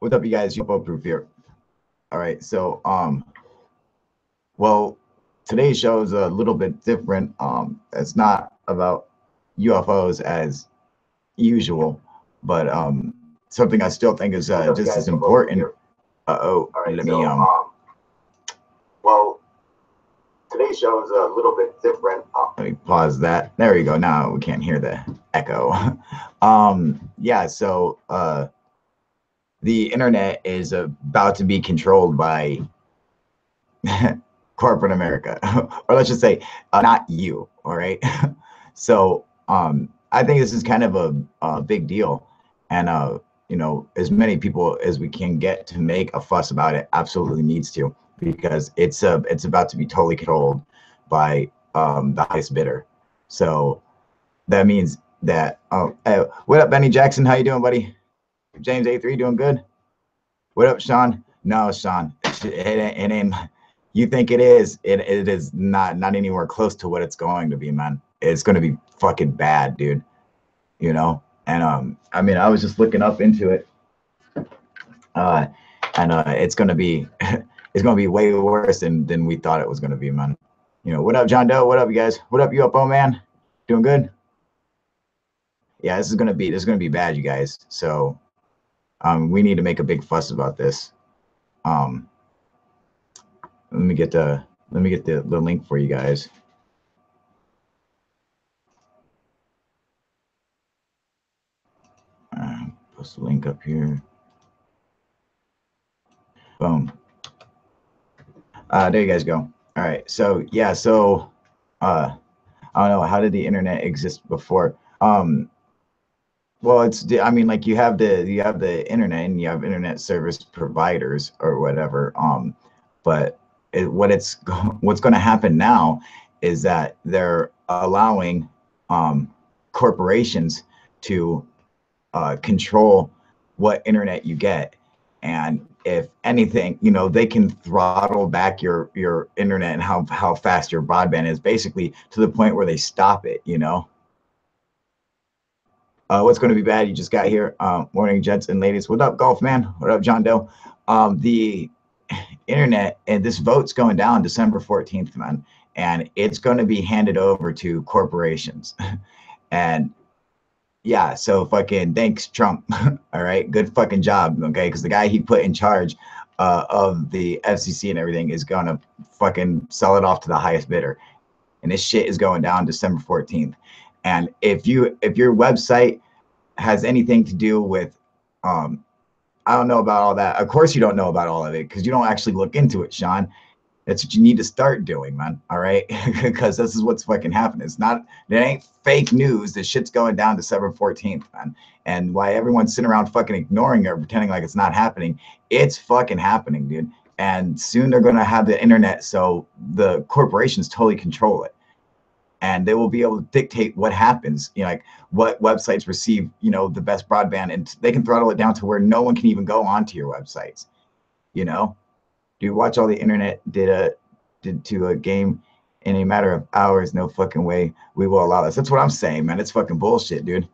What's up, you guys? UFO Proof here. All right, so well, today's show is a little bit different. It's not about UFOs as usual, but something I still think is just as important. Let me well, today's show is a little bit different. Let me pause that. There you go. Now we can't hear the echo. Yeah, so the internet is about to be controlled by corporate America, or let's just say not you. All right. So I think this is kind of a big deal, and as many people as we can get to make a fuss about it absolutely needs to, because it's about to be totally controlled by the highest bidder. So that means that what up, Benny Jackson? How you doing, buddy? James A3 doing good? What up, Sean? No, Sean, it ain't. You think it is? It is not anywhere close to what it's going to be, man. It's going to be fucking bad, dude. And I mean, I was just looking up into it, uh, and it's going to be it's going to be way worse than we thought it was going to be, man. What up, John Doe? What up, you guys? What up, UFO man? Doing good? Yeah, this is gonna be bad, you guys. So we need to make a big fuss about this. Um, let me get the link for you guys. Post the link up here. Boom. There you guys go. All right. So yeah. So I don't know. How did the internet exist before? Well, I mean, like you have the internet and you have internet service providers or whatever. But what's going to happen now is that they're allowing corporations to control what internet you get, and if anything, they can throttle back your internet and how fast your broadband is, basically to the point where they stop it. What's going to be bad? You just got here. Morning, gents and ladies. What up, Golf Man? What up, John Doe? The internet, and this vote's going down December 14th, man, and it's going to be handed over to corporations. And yeah, so fucking thanks, Trump. All right, good fucking job, okay? Because the guy he put in charge of the FCC and everything is gonna fucking sell it off to the highest bidder, and this shit is going down December 14th. And if your website has anything to do with, I don't know about all that. Of course, you don't know about all of it because you don't actually look into it, Sean. That's what you need to start doing, man. All right, because this is what's fucking happening. It ain't fake news. This shit's going down December 14th, man. And why everyone's sitting around fucking ignoring it or pretending like it's not happening, it's fucking happening, dude. And soon they're gonna have the internet, so the corporations totally control it, and they will be able to dictate what happens. Like what websites receive, the best broadband, and they can throttle it down to where no one can even go onto your websites. You know Dude, watch all the internet did to a game in a matter of hours. No fucking way we will allow this. That's what I'm saying, man. It's fucking bullshit, dude.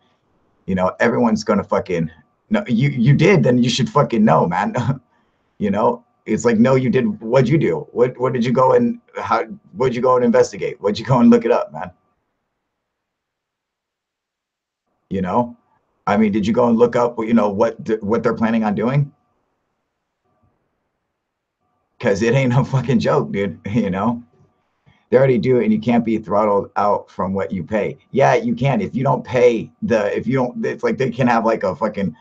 Everyone's gonna fucking no. You did, then you should fucking know, man. It's like, no, you did. What'd you do? What did you go and how? What'd you go and investigate? What'd you go and look it up, man? You know, I mean, did you go and look up? What they're planning on doing? Because it ain't no fucking joke, dude. They already do it, and you can't be throttled out from what you pay. Yeah, you can. If you don't pay if you don't, it's like they can have like a fucking,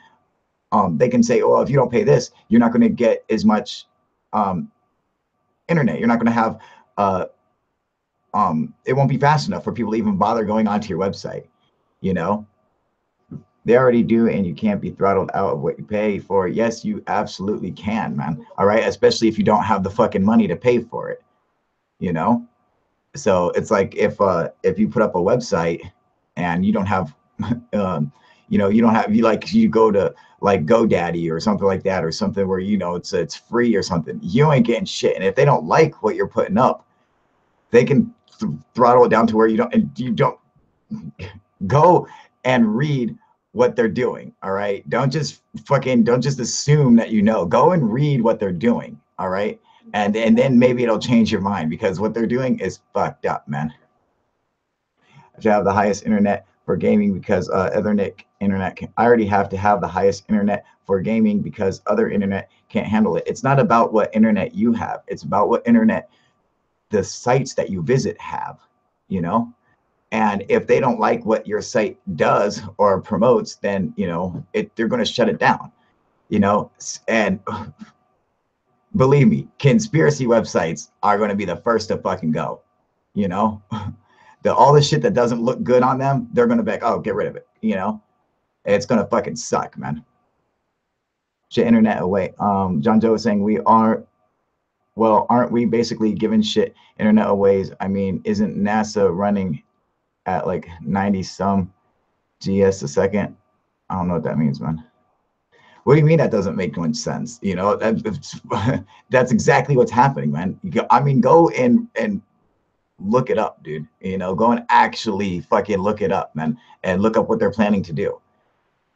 they can say, oh, if you don't pay this, you're not going to get as much um, internet. You're not going to have, it won't be fast enough for people to even bother going onto your website. You know, they already do, and you can't be throttled out of what you pay for. Yes, you absolutely can, man. All right, especially if you don't have the fucking money to pay for it. You know. So it's like if you put up a website and you don't have you don't have you go to like GoDaddy or something like that, or something where it's free or something, you ain't getting shit. And if they don't like what you're putting up, they can throttle it down to where you don't go and read what they're doing. All right. Don't just assume that you know. Go and read what they're doing. All right. And then maybe it'll change your mind, because what they're doing is fucked up, man. I should have the highest internet for gaming because Ethernet internet can, I already have to have the highest internet for gaming because other internet can't handle it. It's not about what internet you have. It's about what internet the sites that you visit have, you know? And if they don't like what your site does or promotes, then, you know, they're going to shut it down, you know? And believe me, conspiracy websites are going to be the first to fucking go, you know? All the shit that doesn't look good on them, they're going to be like, oh, get rid of it, you know? It's going to fucking suck, man. Shit internet away. John Joe was saying well, aren't we basically giving shit internet aways? I mean, isn't NASA running at like 90 some GS a second? I don't know what that means, man. What do you mean that doesn't make much sense? You know, that's exactly what's happening, man. I mean, go and look it up, dude. You know, go and actually fucking look it up, man, and look up what they're planning to do.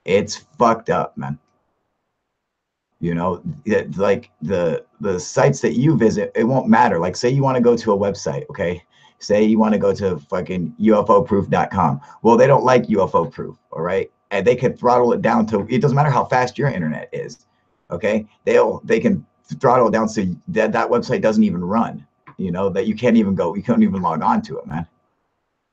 It's fucked up, man. You know, like the sites that you visit, it won't matter. Like, say you want to go to a website, okay? Say you want to go to fucking UFOproof.com. Well, they don't like UFO proof, all right? And they can throttle it down to, it doesn't matter how fast your internet is, okay? They can throttle it down so that website doesn't even run, you know, that you can't even log on to it, man.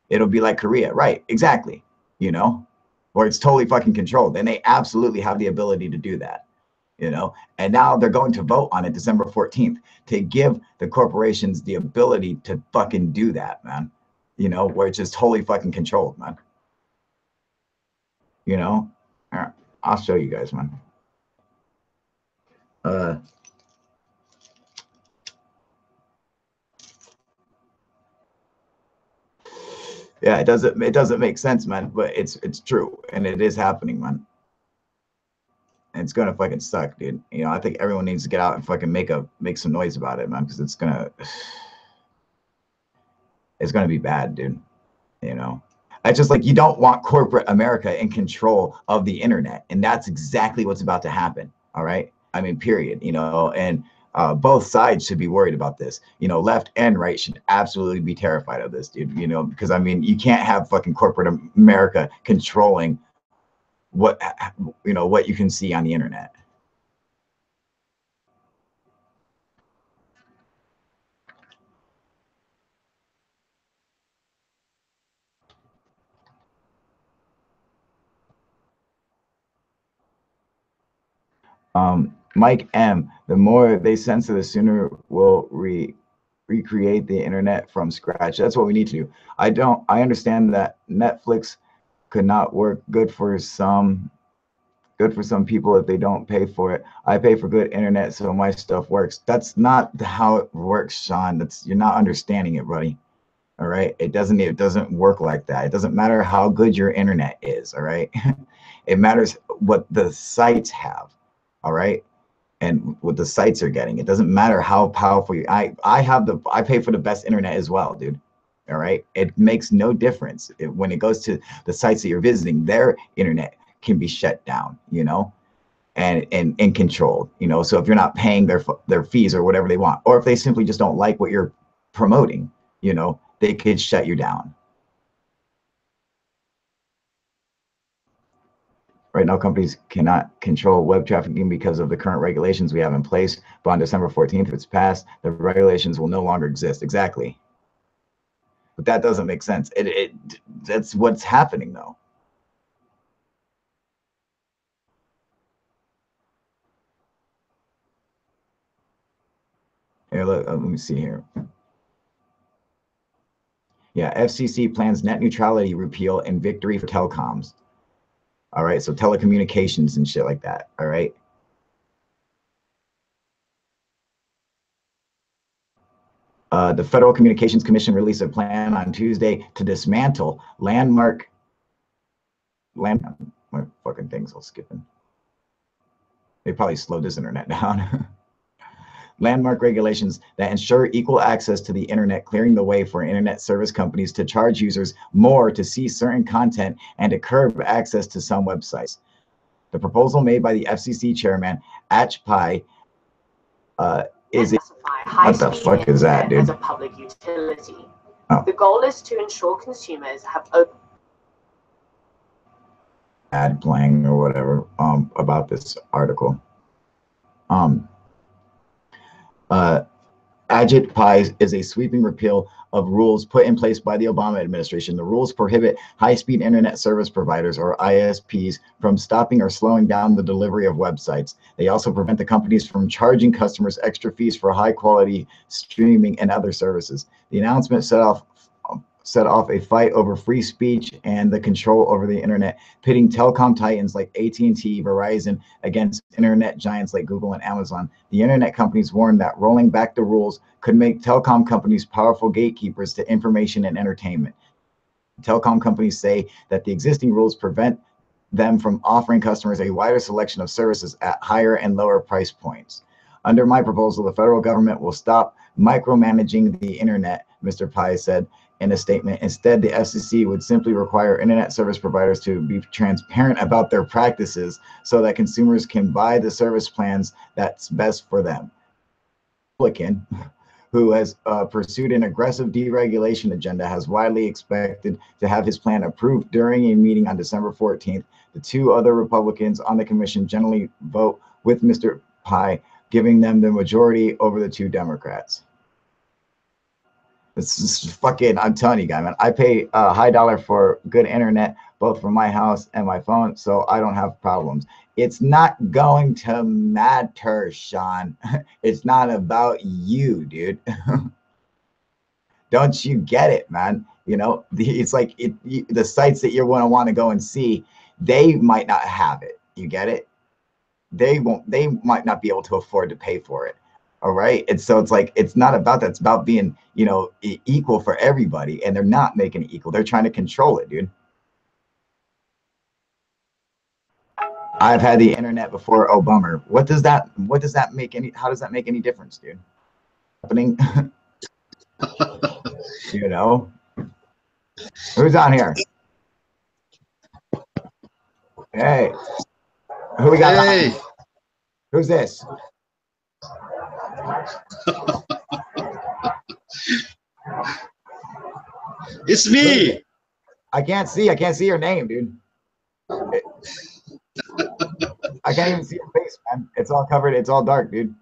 It'll be like Korea, right? Exactly, you know, where it's totally fucking controlled. And they absolutely have the ability to do that, you know. And now they're going to vote on it December 14th to give the corporations the ability to fucking do that, man. You know, where it's just totally fucking controlled, man. You know, I'll show you guys, man. Yeah, it doesn't make sense, man, but it's true, and it is happening, man. And it's gonna fucking suck, dude. You know, I think everyone needs to get out and fucking make some noise about it, man, because it's gonna be bad, dude. You know, it's just like, you don't want corporate America in control of the internet, and that's exactly what's about to happen. All right, I mean, period. You know, and both sides should be worried about this. You know, left and right should absolutely be terrified of this, dude. You know, because I mean, you can't have fucking corporate America controlling what what you can see on the internet. Mike M, the more they censor, the sooner we'll recreate the internet from scratch. That's what we need to do. I understand that Netflix could not work good for some people if they don't pay for it. I pay for good internet, so my stuff works. That's not how it works, Sean. You're not understanding it, buddy. All right. It doesn't work like that. It doesn't matter how good your internet is. All right. It matters what the sites have. All right. And what the sites are getting. It doesn't matter how powerful you. I pay for the best internet as well, dude. All right. It makes no difference when it goes to the sites that you're visiting. Their internet can be shut down, you know, and controlled, you know. So if you're not paying their fees or whatever they want, or if they simply just don't like what you're promoting, you know, they could shut you down. Right now, companies cannot control web trafficking because of the current regulations we have in place. But on December 14th, if it's passed, the regulations will no longer exist. Exactly. But that doesn't make sense. That's what's happening, though. Here, let me see here. Yeah, FCC plans net neutrality repeal and victory for telecoms. All right, so telecommunications and shit like that. All right. The Federal Communications Commission released a plan on Tuesday to dismantle landmark land. My fucking thing's all skipping. They probably slowed this internet down. landmark regulations that ensure equal access to the internet, clearing the way for internet service companies to charge users more to see certain content and to curb access to some websites. The proposal made by the FCC chairman, Ach Pai, is what the fuck is that, dude? As a public utility. Oh. The goal is to ensure consumers have open ad playing or whatever about this article. Ajit Pai is a sweeping repeal of rules put in place by the Obama administration. The rules prohibit high-speed internet service providers, or ISPs, from stopping or slowing down the delivery of websites. They also prevent the companies from charging customers extra fees for high-quality streaming and other services. The announcement set off a fight over free speech and the control over the internet, pitting telecom titans like AT&T, Verizon against internet giants like Google and Amazon. The internet companies warned that rolling back the rules could make telecom companies powerful gatekeepers to information and entertainment. Telecom companies say that the existing rules prevent them from offering customers a wider selection of services at higher and lower price points. Under my proposal, the federal government will stop micromanaging the internet, Mr. Pai said in a statement. Instead, the FCC would simply require internet service providers to be transparent about their practices so that consumers can buy the service plans that's best for them. Republican, who has pursued an aggressive deregulation agenda, has widely expected to have his plan approved during a meeting on December 14th. The two other Republicans on the commission generally vote with Mr. Pai, giving them the majority over the two Democrats. This is fucking, I'm telling you guys, man, I pay a high dollar for good internet, both for my house and my phone, so I don't have problems. It's not going to matter, Sean. It's not about you, dude. Don't you get it, man? You know, it's like the sites that you're going to want to go and see, they might not have it. You get it? They might not be able to afford to pay for it. All right. And so it's like, it's not about that. It's about being, you know, equal for everybody. And they're not making it equal. They're trying to control it, dude. I've had the internet before. Oh, bummer. What does that make any, how does that make any difference, dude? Happening. You know, who's on here? Hey, who we got? Hey. Who's this? It's me. I can't see your name, dude. I can't even see your face, man. It's all covered. It's all dark, dude.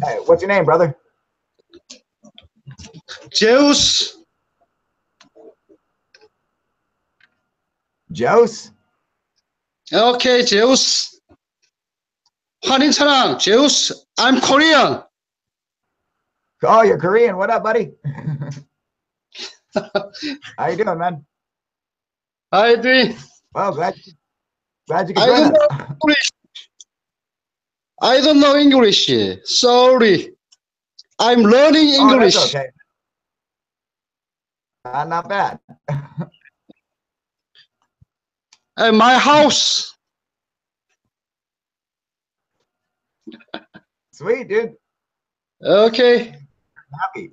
Hey, what's your name, brother? Zeus. Zeus? Okay, Zeus. 환인찬양, Zeus. I'm Korean. Oh, you're Korean. What up, buddy? How you doing, man? How you doing? Well, glad you could join us. I don't know English. Sorry. I'm learning English. Oh, that's okay. Not bad. At my house. Sweet, dude. Okay. Happy.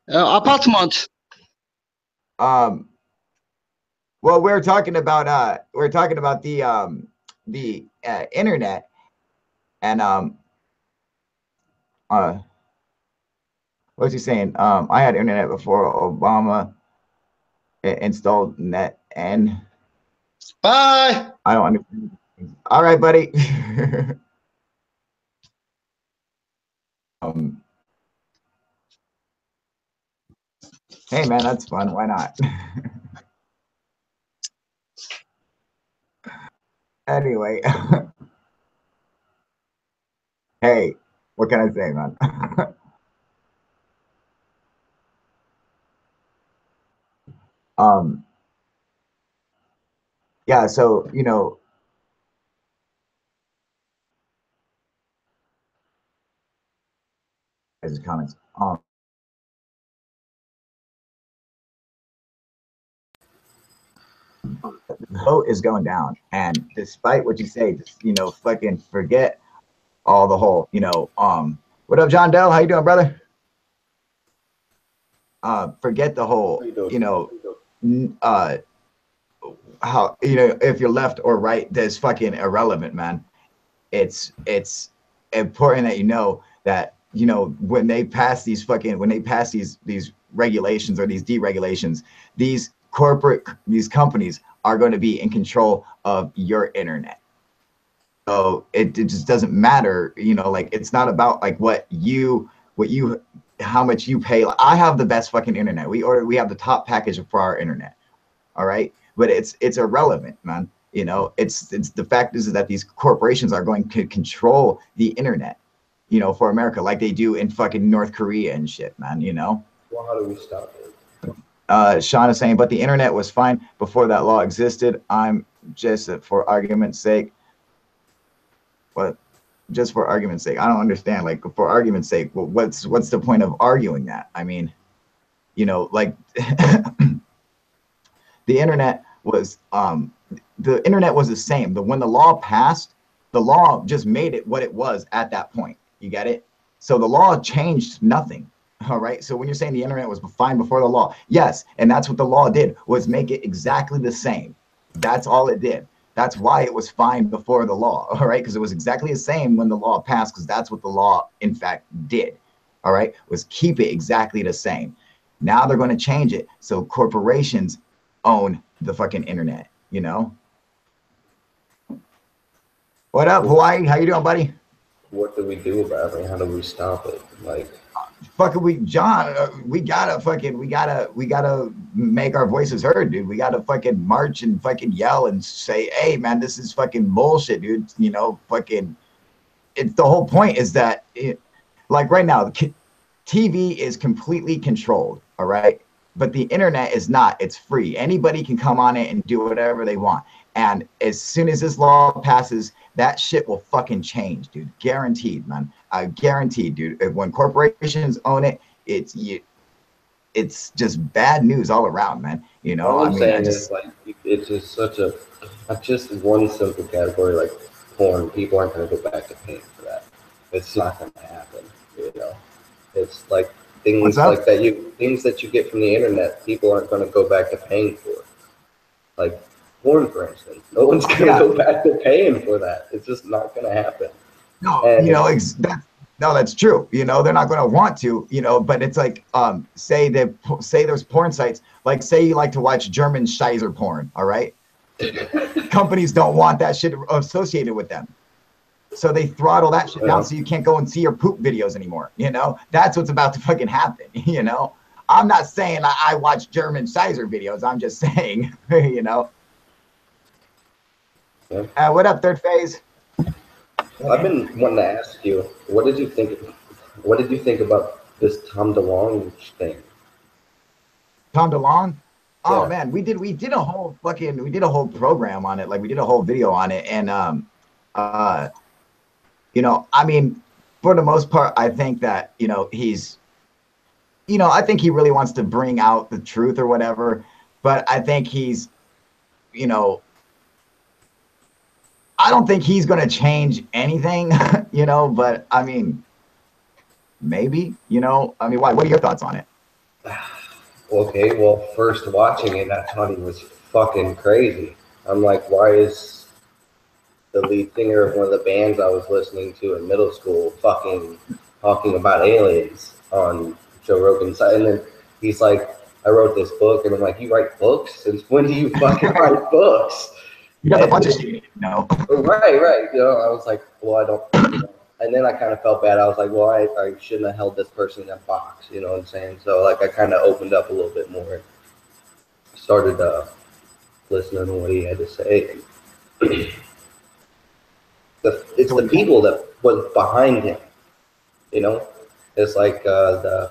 Apartment. Well, we're talking about the internet, and what's he saying? I had internet before Obama installed net, and Bye. I don't understand. All right, buddy. Hey, man, that's fun. Why not? Anyway. Hey, what can I say, man? Yeah, so, you know, as comments. the vote is going down, and despite what you say, just fucking forget all the whole, what up, John Doe? How you doing, brother? Forget the whole, how if you're left or right, that's fucking irrelevant, man. It's important that that when they pass these regulations or these deregulations, these companies are going to be in control of your internet. So it just doesn't matter, like it's not about like how much you pay. Like, I have the best fucking internet. We have the top package for our internet. All right. But it's irrelevant, man. It's the fact is that these corporations are going to control the internet, for America, like they do in fucking North Korea and shit, man. Well, how do we stop it? Sean is saying, but the internet was fine before that law existed. I'm just for argument's sake. But just for argument's sake, I don't understand. Like for argument's sake, well, what's the point of arguing that? I mean, like the internet was the same. But when the law passed, the law just made it what it was at that point. You get it? So the law changed nothing. All right. So when you're saying the internet was fine before the law, yes, and that's what the law did, was make it exactly the same. That's all it did. That's why it was fine before the law. All right, because it was exactly the same when the law passed, because that's what the law in fact did. All right, was keep it exactly the same. Now they're going to change it so corporations own the fucking internet. What up, Hawaii? How you doing, buddy? What do we do about it? How do we stop it? Like, fucking John, we gotta make our voices heard, dude. We gotta fucking march and fucking yell and say, hey man, this is fucking bullshit, dude. Fucking, it's the whole point is that like right now, TV is completely controlled, all right? But the internet is not. It's free. Anybody can come on it and do whatever they want. And as soon as this law passes, that shit will fucking change, dude. Guaranteed, man. Guaranteed, dude. When corporations own it, it's just bad news all around, man. all I'm saying is like it's just just one simple category like porn. People aren't going to go back to paying for that. It's not going to happen. It's like things like that. Things that you get from the internet, people aren't going to go back to paying for. Like porn, for instance, no one's going to go back to paying for that. It's just not going to happen. No, no, that's true. They're not going to want to. But it's like, say there's porn sites. Like, say you like to watch German Scheiser porn. All right, companies don't want that shit associated with them, so they throttle that shit down so you can't go and see your poop videos anymore. That's what's about to fucking happen. I'm not saying I watch German Scheiser videos. I'm just saying, What up, Third Phase? I've been wanting to ask you, what did you think about this Tom DeLonge thing? Tom DeLonge? Oh man, we did a whole program on it. Like we did a whole video on it. And I mean, for the most part, I think that, he's, I think he really wants to bring out the truth or whatever, but I think he's, I don't think he's going to change anything, but I mean, maybe, I mean, why? What are your thoughts on it? Okay, well, first watching it, I thought he was fucking crazy. I'm like, why is the lead singer of one of the bands I was listening to in middle school fucking talking about aliens on Joe Rogan's side? And then he's like, I wrote this book. And I'm like, you write books? Since when do you fucking write books? You got a bunch of shit, Right. I was like, well, I don't, And then I kind of felt bad. I was like, well, I shouldn't have held this person in a box. You know what I'm saying? So, like, I kind of opened up a little bit more. Started listening to what he had to say. It's the people that was behind him. It's like the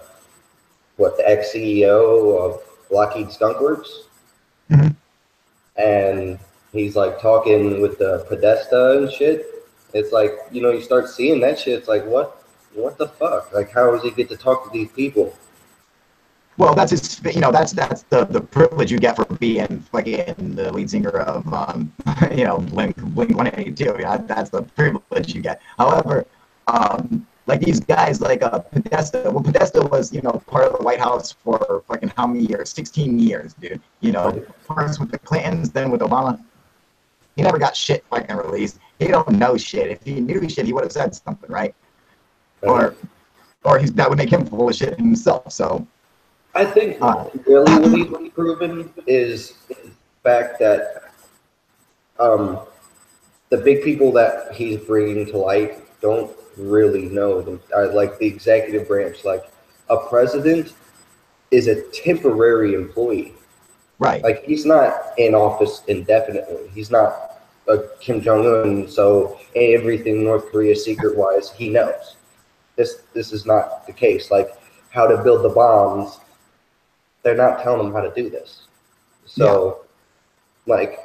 ex-CEO of Lockheed Skunk Works. Mm-hmm. And he's like talking with the Podesta and shit. It's like, you start seeing that shit. It's like, what the fuck? Like, how does he get to talk to these people? Well, that's his, that's the privilege you get for being fucking the lead singer of Blink 182. Yeah, that's the privilege you get. However, like these guys like Podesta. Well, Podesta was part of the White House for fucking how many years? 16 years, dude. First with the Clintons, then with Obama. He never got shit fucking released. He don't know shit. If he knew shit, he would have said something, right? Or that would make him full of shit himself. So. I think really what he's proven is the fact that the big people that he's bringing to light don't really know them. Like the executive branch, like a president is a temporary employee. Right. Like he's not in office indefinitely. He's not a Kim Jong-un, so everything North Korea secret-wise he knows. This is not the case. Like how to build the bombs. They're not telling them how to do this. So, like,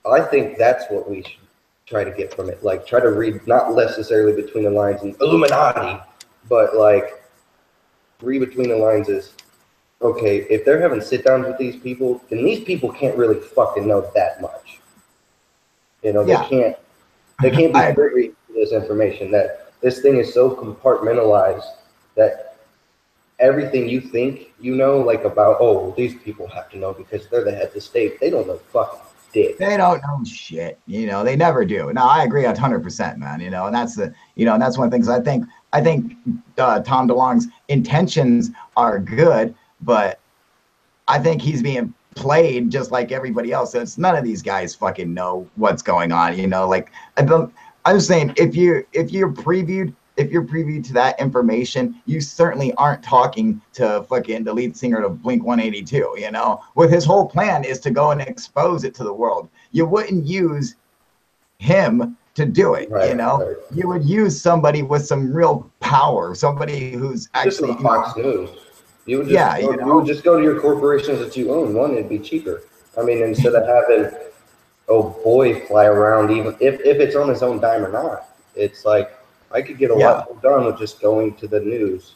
I think that's what we should try to get from it. Like, try to read, not necessarily between the lines and Illuminati, but, like, read between the lines is, okay, if they're having sit-downs with these people, then these people can't really fucking know that much. They can't be privy to this information. That this thing is so compartmentalized that everything you think like about, these people have to know because they're the heads of state. They don't know fucking dick. They don't know shit. They never do. No, I agree 100%, man. And that's that's one of the things I think Tom DeLonge's intentions are good, but I think he's being played just like everybody else. It's none of these guys fucking know what's going on. Like I'm just saying if you're preview to that information, you certainly aren't talking to fucking the lead singer of Blink 182, with his whole plan is to go and expose it to the world. You wouldn't use him to do it, right. You would use somebody with some real power, somebody who's actually just Fox News. You would just go to your corporations that you own. One, it'd be cheaper. I mean, instead of having boy fly around, even if it's on his own dime or not, it's like, I could get a lot more done with just going to the news,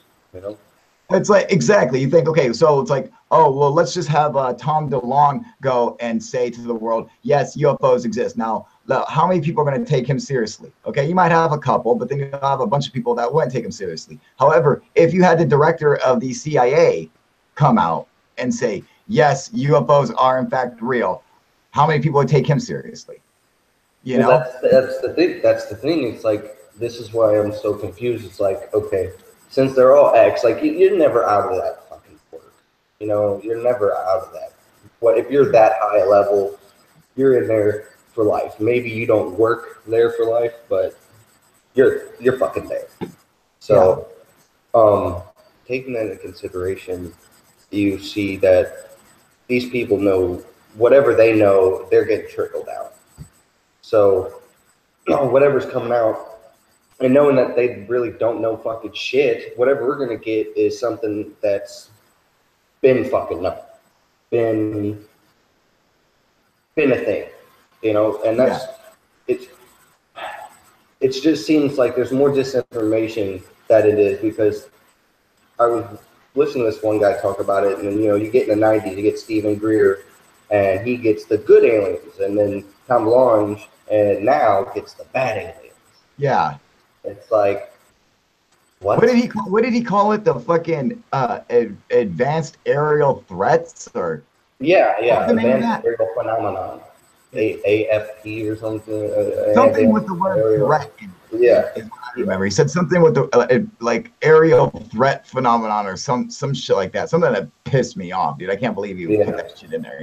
It's like, exactly. You think, okay, so it's like, let's just have Tom DeLonge go and say to the world, yes, UFOs exist. Now, how many people are going to take him seriously? Okay, you might have a couple, but then you have a bunch of people that wouldn't take him seriously. However, if you had the director of the CIA come out and say, yes, UFOs are in fact real, how many people would take him seriously? That's the thing. It's like, this is why I'm so confused. It's like, okay, since they're all X, like you're never out of that fucking work. You're never out of that. What if you're that high level, you're in there for life. Maybe you don't work there for life, but you're fucking there. So, taking that into consideration, you see that these people know whatever they know, they're getting trickled out. So, whatever's coming out. And knowing that they really don't know fucking shit, whatever we're gonna get is something that's been fucking known, been a thing, and that's it just seems like there's more disinformation that it is, because I was listening to this one guy talk about it, and you get in the 90s, you get Stephen Greer, and he gets the good aliens, and then Tom DeLonge, and now gets the bad aliens. Yeah. It's like, what did he call it? The fucking advanced aerial threats, or advanced aerial phenomenon, AFP or something. Something with the word threat. Yeah, is what I remember. He said something with the like aerial threat phenomenon or some shit like that. Something that pissed me off, dude. I can't believe you put that shit in there.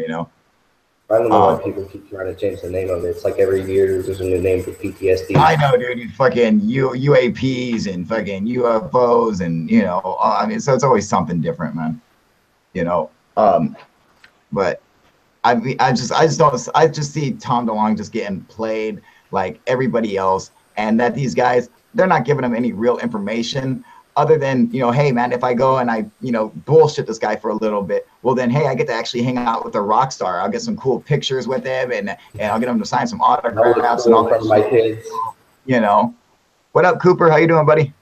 I don't know why people keep trying to change the name of it. It's like every year there's a new name for PTSD. I know, dude. Fucking UAPs and fucking UFOs, and I mean, so it's always something different, man. But I just see Tom DeLonge just getting played like everybody else, and that these guys, they're not giving him any real information. Other than, hey, man, if I go and I, bullshit this guy for a little bit, well, then, hey, I get to actually hang out with a rock star. I'll get some cool pictures with him, and I'll get him to sign some autographs and all that my kids. What up, Cooper? How you doing, buddy?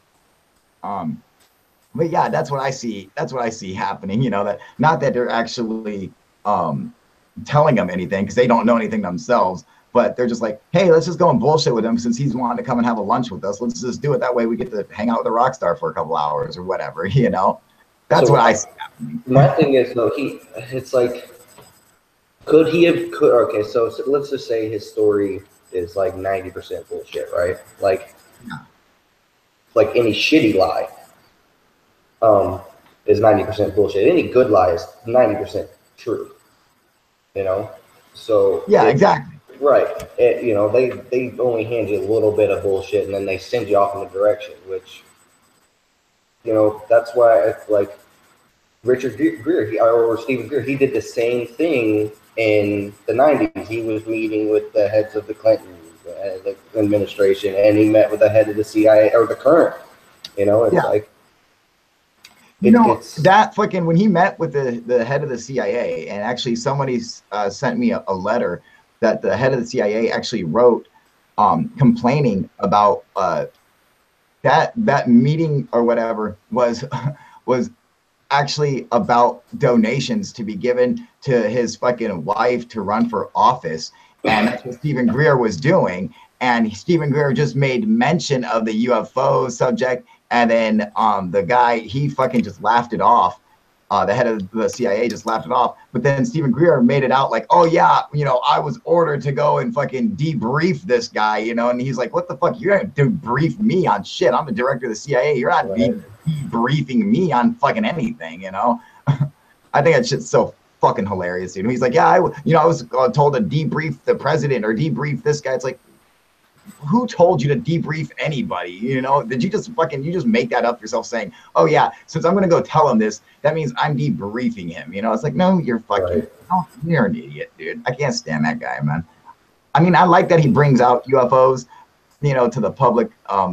But But yeah, that's what I see. That's what I see happening. You know, that not that they're actually telling them anything because they don't know anything themselves, but they're just like, hey, let's just go and bullshit with him since he's wanting to come and have a lunch with us. Let's just do it that way. We get to hang out with a rock star for a couple hours or whatever. You know, that's So what I see happening. my thing is though, it's like, okay, so let's just say his story is like 90% bullshit, right? Like, Yeah. like any shitty lie, is 90% bullshit. Any good lie is 90% true. You know, so Yeah, exactly. right. You know, they only hand you a little bit of bullshit and then they send you off in a direction, which, you know, that's why like Richard Greer or Stephen Greer, he did the same thing in the 90s. He was meeting with the heads of the Clinton the administration, and he met with the head of the CIA or the current. You know, it's like. You know, that fucking, when he met with the head of the CIA, and actually somebody sent me a letter that the head of the CIA actually wrote complaining about that meeting or whatever was actually about donations to be given to his fucking wife to run for office. And that's what Stephen Greer was doing. And Stephen Greer just made mention of the UFO subject. And then the guy, he fucking just laughed it off. The head of the CIA just laughed it off. But then Stephen Greer made it out like, oh, yeah, you know, I was ordered to go and fucking debrief this guy, you know. And he's like, what the fuck? You're going to debrief me on shit. I'm the director of the CIA. You're not debriefing me on fucking anything, you know. I think that shit's so fucking hilarious, dude. He's like, yeah, I was told to debrief the president or debrief this guy. It's like, who told you to debrief anybody? You know, did you just make that up yourself saying, oh yeah, since I'm going to go tell him this, that means I'm debriefing him. You know, it's like, no, you're fucking, no, you're an idiot, dude. I can't stand that guy, man. I mean, I like that he brings out UFOs, you know, to the public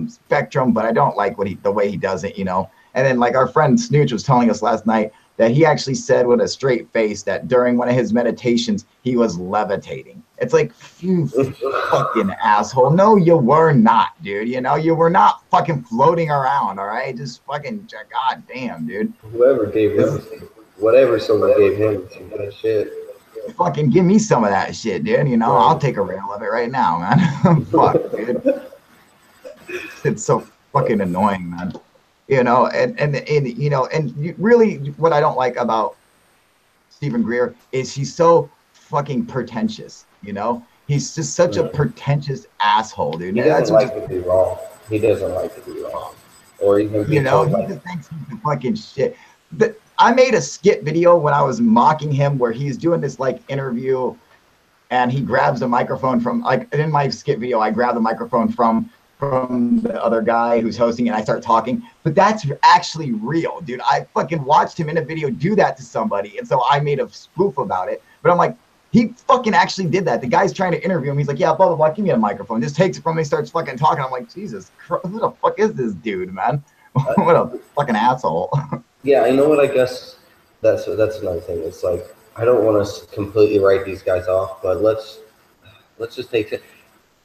spectrum, but I don't like the way he does it, you know. And then like our friend Snooch was telling us last night that he actually said with a straight face that during one of his meditations, he was levitating. It's like, you fucking asshole. No, you were not, dude. You know, you were not fucking floating around, all right? Just fucking, goddamn, dude. Whoever gave him, whatever someone gave him, some good shit. Fucking give me some of that shit, dude. You know, I'll take a reel of it right now, man. Fuck, dude. It's so fucking annoying, man. You know, and you know, and really what I don't like about Stephen Greer is he's so fucking pretentious, you know? He's just such a pretentious asshole, dude. He doesn't like to be wrong. He doesn't like to be wrong. Or even be, you know, he just thinks he's the fucking shit. I made a skit video when I was mocking him where he's doing this like interview and he grabs the microphone from, like, in my skit video, I grab the microphone from the other guy who's hosting and I start talking, but that's actually real, dude. I fucking watched him in a video do that to somebody, and so I made a spoof about it, but I'm like, he fucking actually did that. The guy's trying to interview him. He's like, yeah, blah, blah, blah, give me a microphone. Just takes it from me, starts fucking talking. I'm like, Jesus Christ, who the fuck is this dude, man? What a fucking asshole. Yeah, I know what, I guess that's another thing. It's like, I don't want to completely write these guys off, but let's just take it.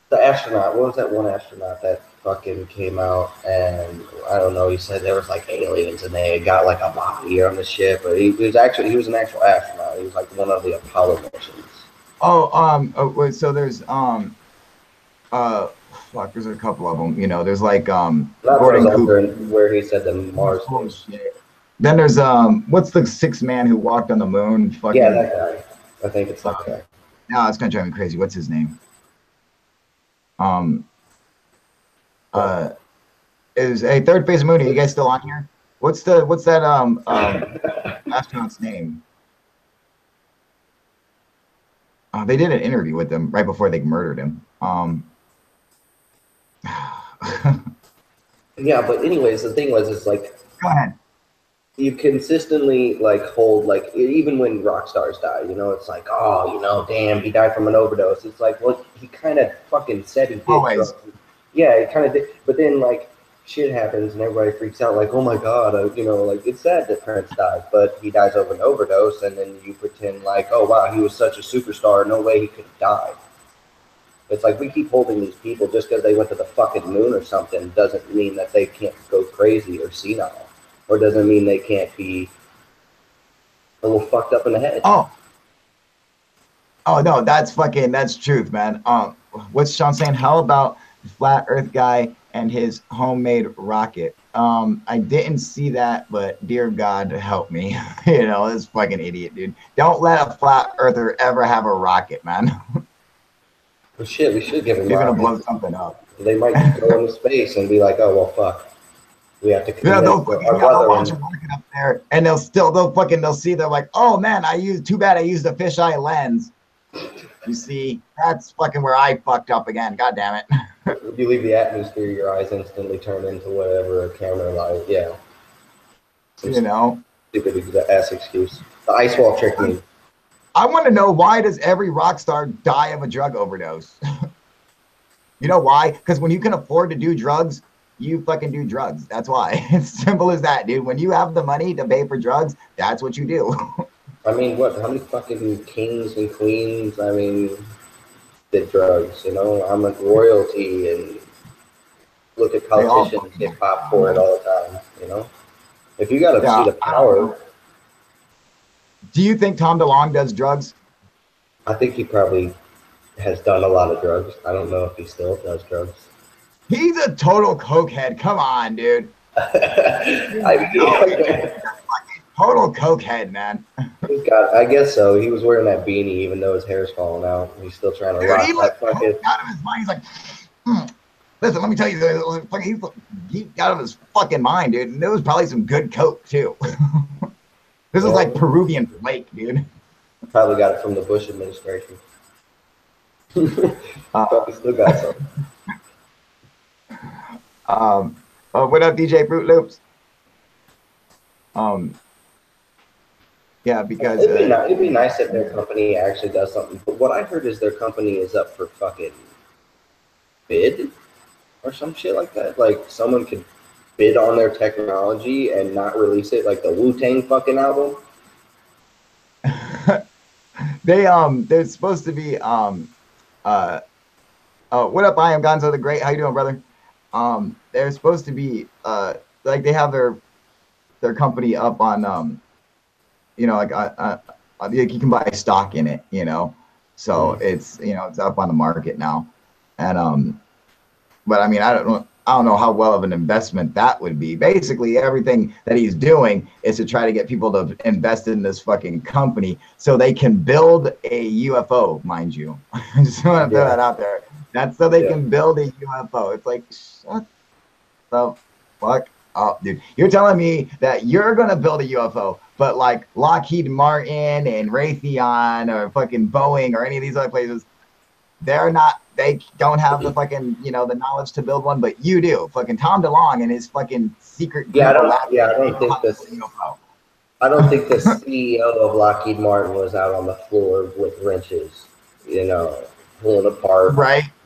The astronaut, what was that one astronaut that fucking came out and I don't know, he said there was like aliens and they got like a body on the ship, but he was an actual astronaut. He was like one of the Apollo missions. So there's there's a couple of them, you know. There's like Gordon Cooper, where he said the Mars. Oh, shit. Then there's what's the sixth man who walked on the moon? Fucking, yeah, that guy. I think it's that guy. No, it's gonna drive me crazy. What's his name? Is a third phase Moon? Are you guys still on here? What's that astronaut's name? They did an interview with him right before they murdered him. Yeah, but anyways, the thing was, it's like, go ahead. You consistently like hold, like, even when rock stars die, you know, it's like, oh, you know, damn, he died from an overdose. It's like, well, he kind of fucking said he did. Always. Yeah, he kind of did. But then, like, shit happens and everybody freaks out, like, oh my God, you know, like, it's sad that Prince died, but he dies of an overdose, and then you pretend like, oh wow, he was such a superstar, no way he could have died. It's like, we keep holding these people just because they went to the fucking moon or something doesn't mean that they can't go crazy or senile. or does it mean they can't be a little fucked up in the head? Oh no, that's truth, man. What's Sean saying? How about the flat Earth guy and his homemade rocket? I didn't see that, but dear God, help me. You know, this fucking idiot, dude. Don't let a flat earther ever have a rocket, man. Well, shit, we should give them. You're gonna blow something up. They might go into space and be like, "Oh well, fuck. We have to convince they'll our launch a rocket up there, and they'll see. They're like, "Oh man, too bad I used a fisheye lens." You see, that's fucking where I fucked up again. God damn it. If you leave the atmosphere, your eyes instantly turn into whatever a camera light. Yeah. You know? Stupid ass excuse. The ice wall tricked me. I want to know, why does every rock star die of a drug overdose? You know why? Because when you can afford to do drugs, you fucking do drugs. That's why. It's simple as that, dude. When you have the money to pay for drugs, that's what you do. I mean, what? How many fucking kings and queens? I mean, did drugs? You know, I'm like royalty, and look at politicians get popped for it all the time. You know, if you got a seat of power. Do you think Tom DeLonge does drugs? I think he probably has done a lot of drugs. I don't know if he still does drugs. He's a total cokehead. Come on, dude. Total cokehead, man. I guess so. He was wearing that beanie even though his hair's falling out. He's still trying to rock that fucking. Out of his mind. He's like, listen, let me tell you, he's out of his fucking mind, dude. And there was probably some good coke too. This is like Peruvian flake, dude. Probably got it from the Bush administration. Probably still got some. What up, DJ Fruit Loops? Yeah, because it'd be nice if their company actually does something. But what I heard is their company is up for fucking bid or some shit like that. Like someone could bid on their technology and not release it, like the Wu-Tang fucking album. They're supposed to be what up, I am Gonzo the Great. How you doing, brother? They're supposed to be like they have their company up on you know, like you can buy stock in it, you know, so it's, you know, it's up on the market now, and but I mean, I don't know how well of an investment that would be. Basically, everything that he's doing is to try to get people to invest in this fucking company so they can build a UFO, mind you. I just want to throw that out there. That's so they can build a UFO. It's like, shut the fuck up, dude. You're telling me that you're gonna build a UFO, but like Lockheed Martin and Raytheon or fucking Boeing or any of these other places, they don't have the fucking, you know, the knowledge to build one, but you do. Fucking Tom DeLonge and his fucking secret. I don't think the CEO of Lockheed Martin was out on the floor with wrenches, you know, pulling apart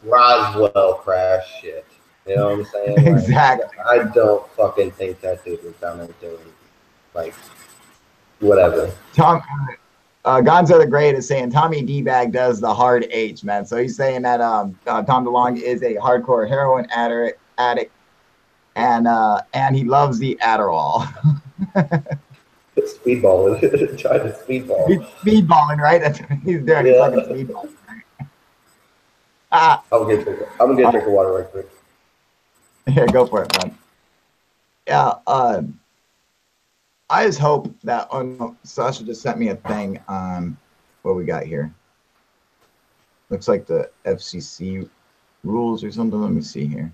Roswell crash shit. You know what I'm saying? Like, exactly. I don't fucking think that dude was down there doing like whatever. Gonzo the Great is saying Tommy D-Bag does the hard H, man. So he's saying that Tom DeLonge is a hardcore heroin addict, and he loves the Adderall. Speedballing, trying to speedball. He's speedballing, right? That's what he's doing. He's fucking speedballing. I'm gonna get a drink of water right quick. Yeah, go for it, man. Yeah, I just hope that Sasha just sent me a thing on what we got here. Looks like the FCC rules or something. Let me see here.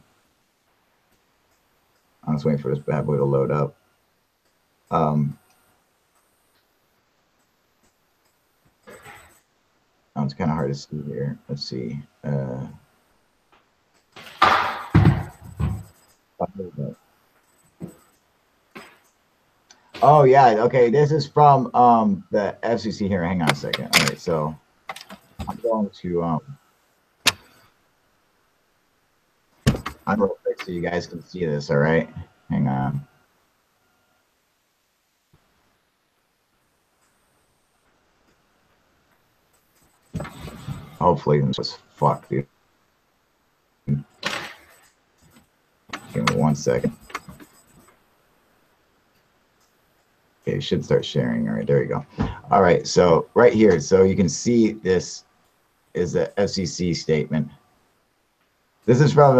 I'm just waiting for this bad boy to load up. It's kind of hard to see here. Let's see. Oh yeah, okay. This is from the FCC here. Hang on a second. All right, so I'm going to I'm real quick so you guys can see this. All right, hang on. Hopefully this was fuck, dude. Give me 1 second. Okay, it should start sharing. All right, there you go. All right, so right here, so you can see this is the FCC statement. This is from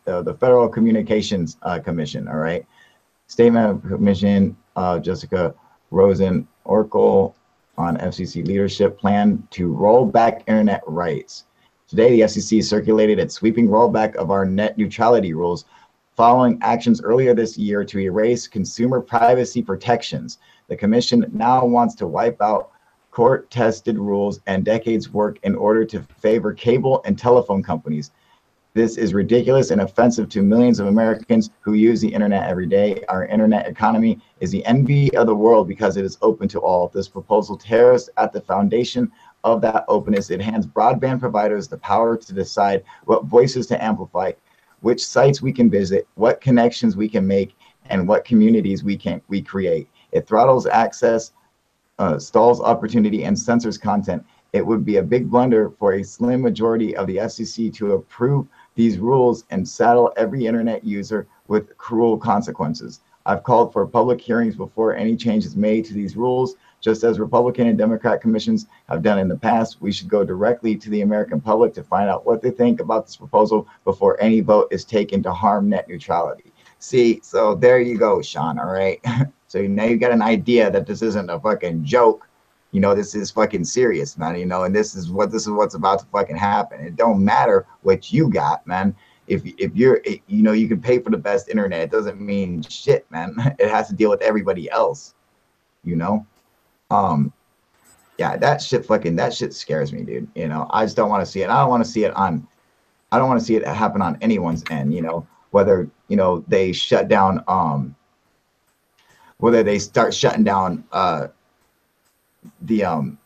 the Federal Communications Commission. All right, statement of Commission Jessica Rosen Oracle on FCC leadership plan to roll back internet rights. Today, the FCC circulated its sweeping rollback of our net neutrality rules, following actions earlier this year to erase consumer privacy protections. The commission now wants to wipe out court-tested rules and decades' work in order to favor cable and telephone companies. This is ridiculous and offensive to millions of Americans who use the internet every day. Our internet economy is the envy of the world because it is open to all. This proposal tears at the foundation of that openness. It hands broadband providers the power to decide what voices to amplify, which sites we can visit, what connections we can make, and what communities we create. It throttles access, stalls opportunity, and censors content. It would be a big blunder for a slim majority of the FCC to approve these rules and saddle every internet user with cruel consequences. I've called for public hearings before any change is made to these rules. Just as Republican and Democrat commissions have done in the past, we should go directly to the American public to find out what they think about this proposal before any vote is taken to harm net neutrality. See, so there you go, Sean, all right? So now you got an idea that this isn't a fucking joke. You know, this is fucking serious, man, you know, and this is what's about to fucking happen. It don't matter what you got, man. If you're, you know, you can pay for the best internet. It doesn't mean shit, man. It has to deal with everybody else, you know? Yeah, that shit scares me, dude. You know, I just don't want to see it. I don't want to see it happen on anyone's end, you know, whether, you know, they shut down, whether they start shutting down, the,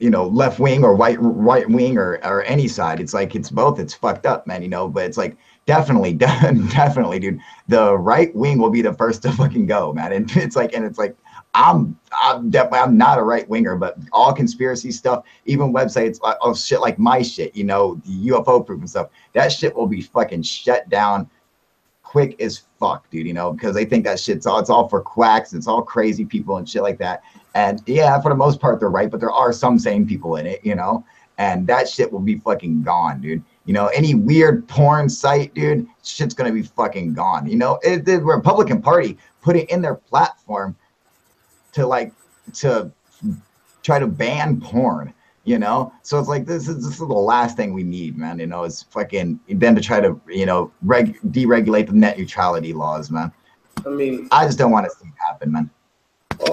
you know, left wing or right wing or any side. It's like, it's both. It's fucked up, man, you know, but it's like, definitely, dude, the right wing will be the first to fucking go, man. And it's like, I'm not a right winger, but all conspiracy stuff, even websites of shit like my shit, you know, the UFO proof and stuff, that shit will be fucking shut down quick as fuck, dude, you know, because they think that it's all for quacks, it's all crazy people and shit like that. And yeah, for the most part, they're right, but there are some sane people in it, you know, and that shit will be fucking gone, dude. You know, any weird porn site, dude, shit's gonna be fucking gone. You know, the Republican Party put it in their platform to try to ban porn, you know? So it's like, this is the last thing we need, man, you know, is fucking then to try to, you know, deregulate the net neutrality laws, man. I mean, I just don't want to see it happen, man.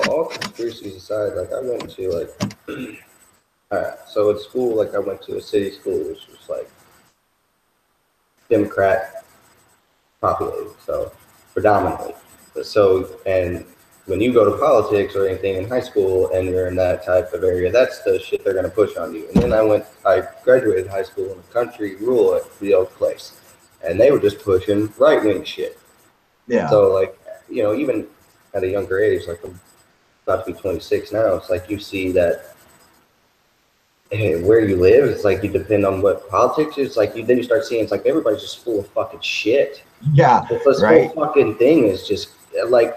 All conspiracies aside, like I went to like, so at school, like I went to a city school, which was like Democrat populated, so predominantly. So, and when you go to politics or anything in high school and you're in that type of area, that's the shit they're going to push on you. And then I graduated high school in a country rural at the old place, and they were just pushing right-wing shit. Yeah. So like, you know, even at a younger age, like I'm about to be 26 now, it's like you see that, hey, where you live, it's like you depend on what politics is. Like then you start seeing it's like everybody's just full of fucking shit. Yeah. This whole fucking thing is just like,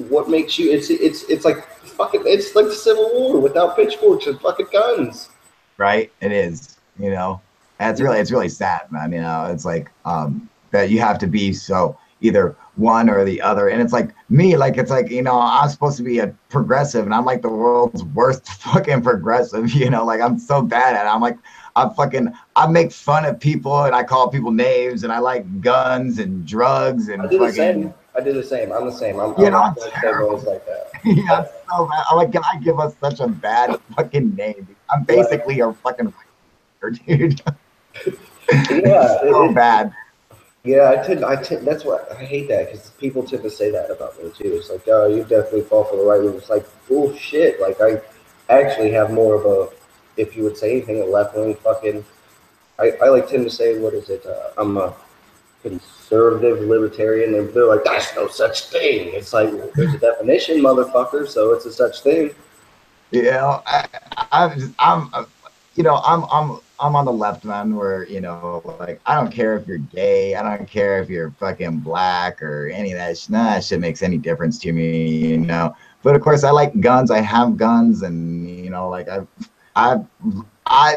what makes you? It's like fucking. It's like the Civil War without pitchforks and fucking guns. Right. It is. You know, and it's really sad, man. You know, it's like that you have to be so either one or the other, and it's like me. Like it's like, you know, I'm supposed to be a progressive, and I'm like the world's worst fucking progressive. You know, like I'm so bad at it. I'm like I make fun of people and I call people names and I like guns and drugs and I do the same. I'm the same. I'm terrible. Like that. Yeah, so bad. I'm like, I give us such a bad fucking name. I'm basically a fucking dude. Yeah, so bad. Yeah, I tend. That's what I hate that because people tend to say that about me too. It's like, oh, you definitely fall for the right wing. It's like bullshit. Like I actually have more of a, if you would say anything, a left wing fucking. I like tend to say, what is it? I'm a conservative libertarian, and they're like, that's no such thing. It's like, well, there's a definition, motherfucker, so it's a such thing. You know, I'm you know, I'm on the left, man, where, you know, like, I don't care if you're gay, I don't care if you're fucking black or any of that. None of that shit makes any difference to me, you know. But of course, I like guns. I have guns, and you know, like I, I,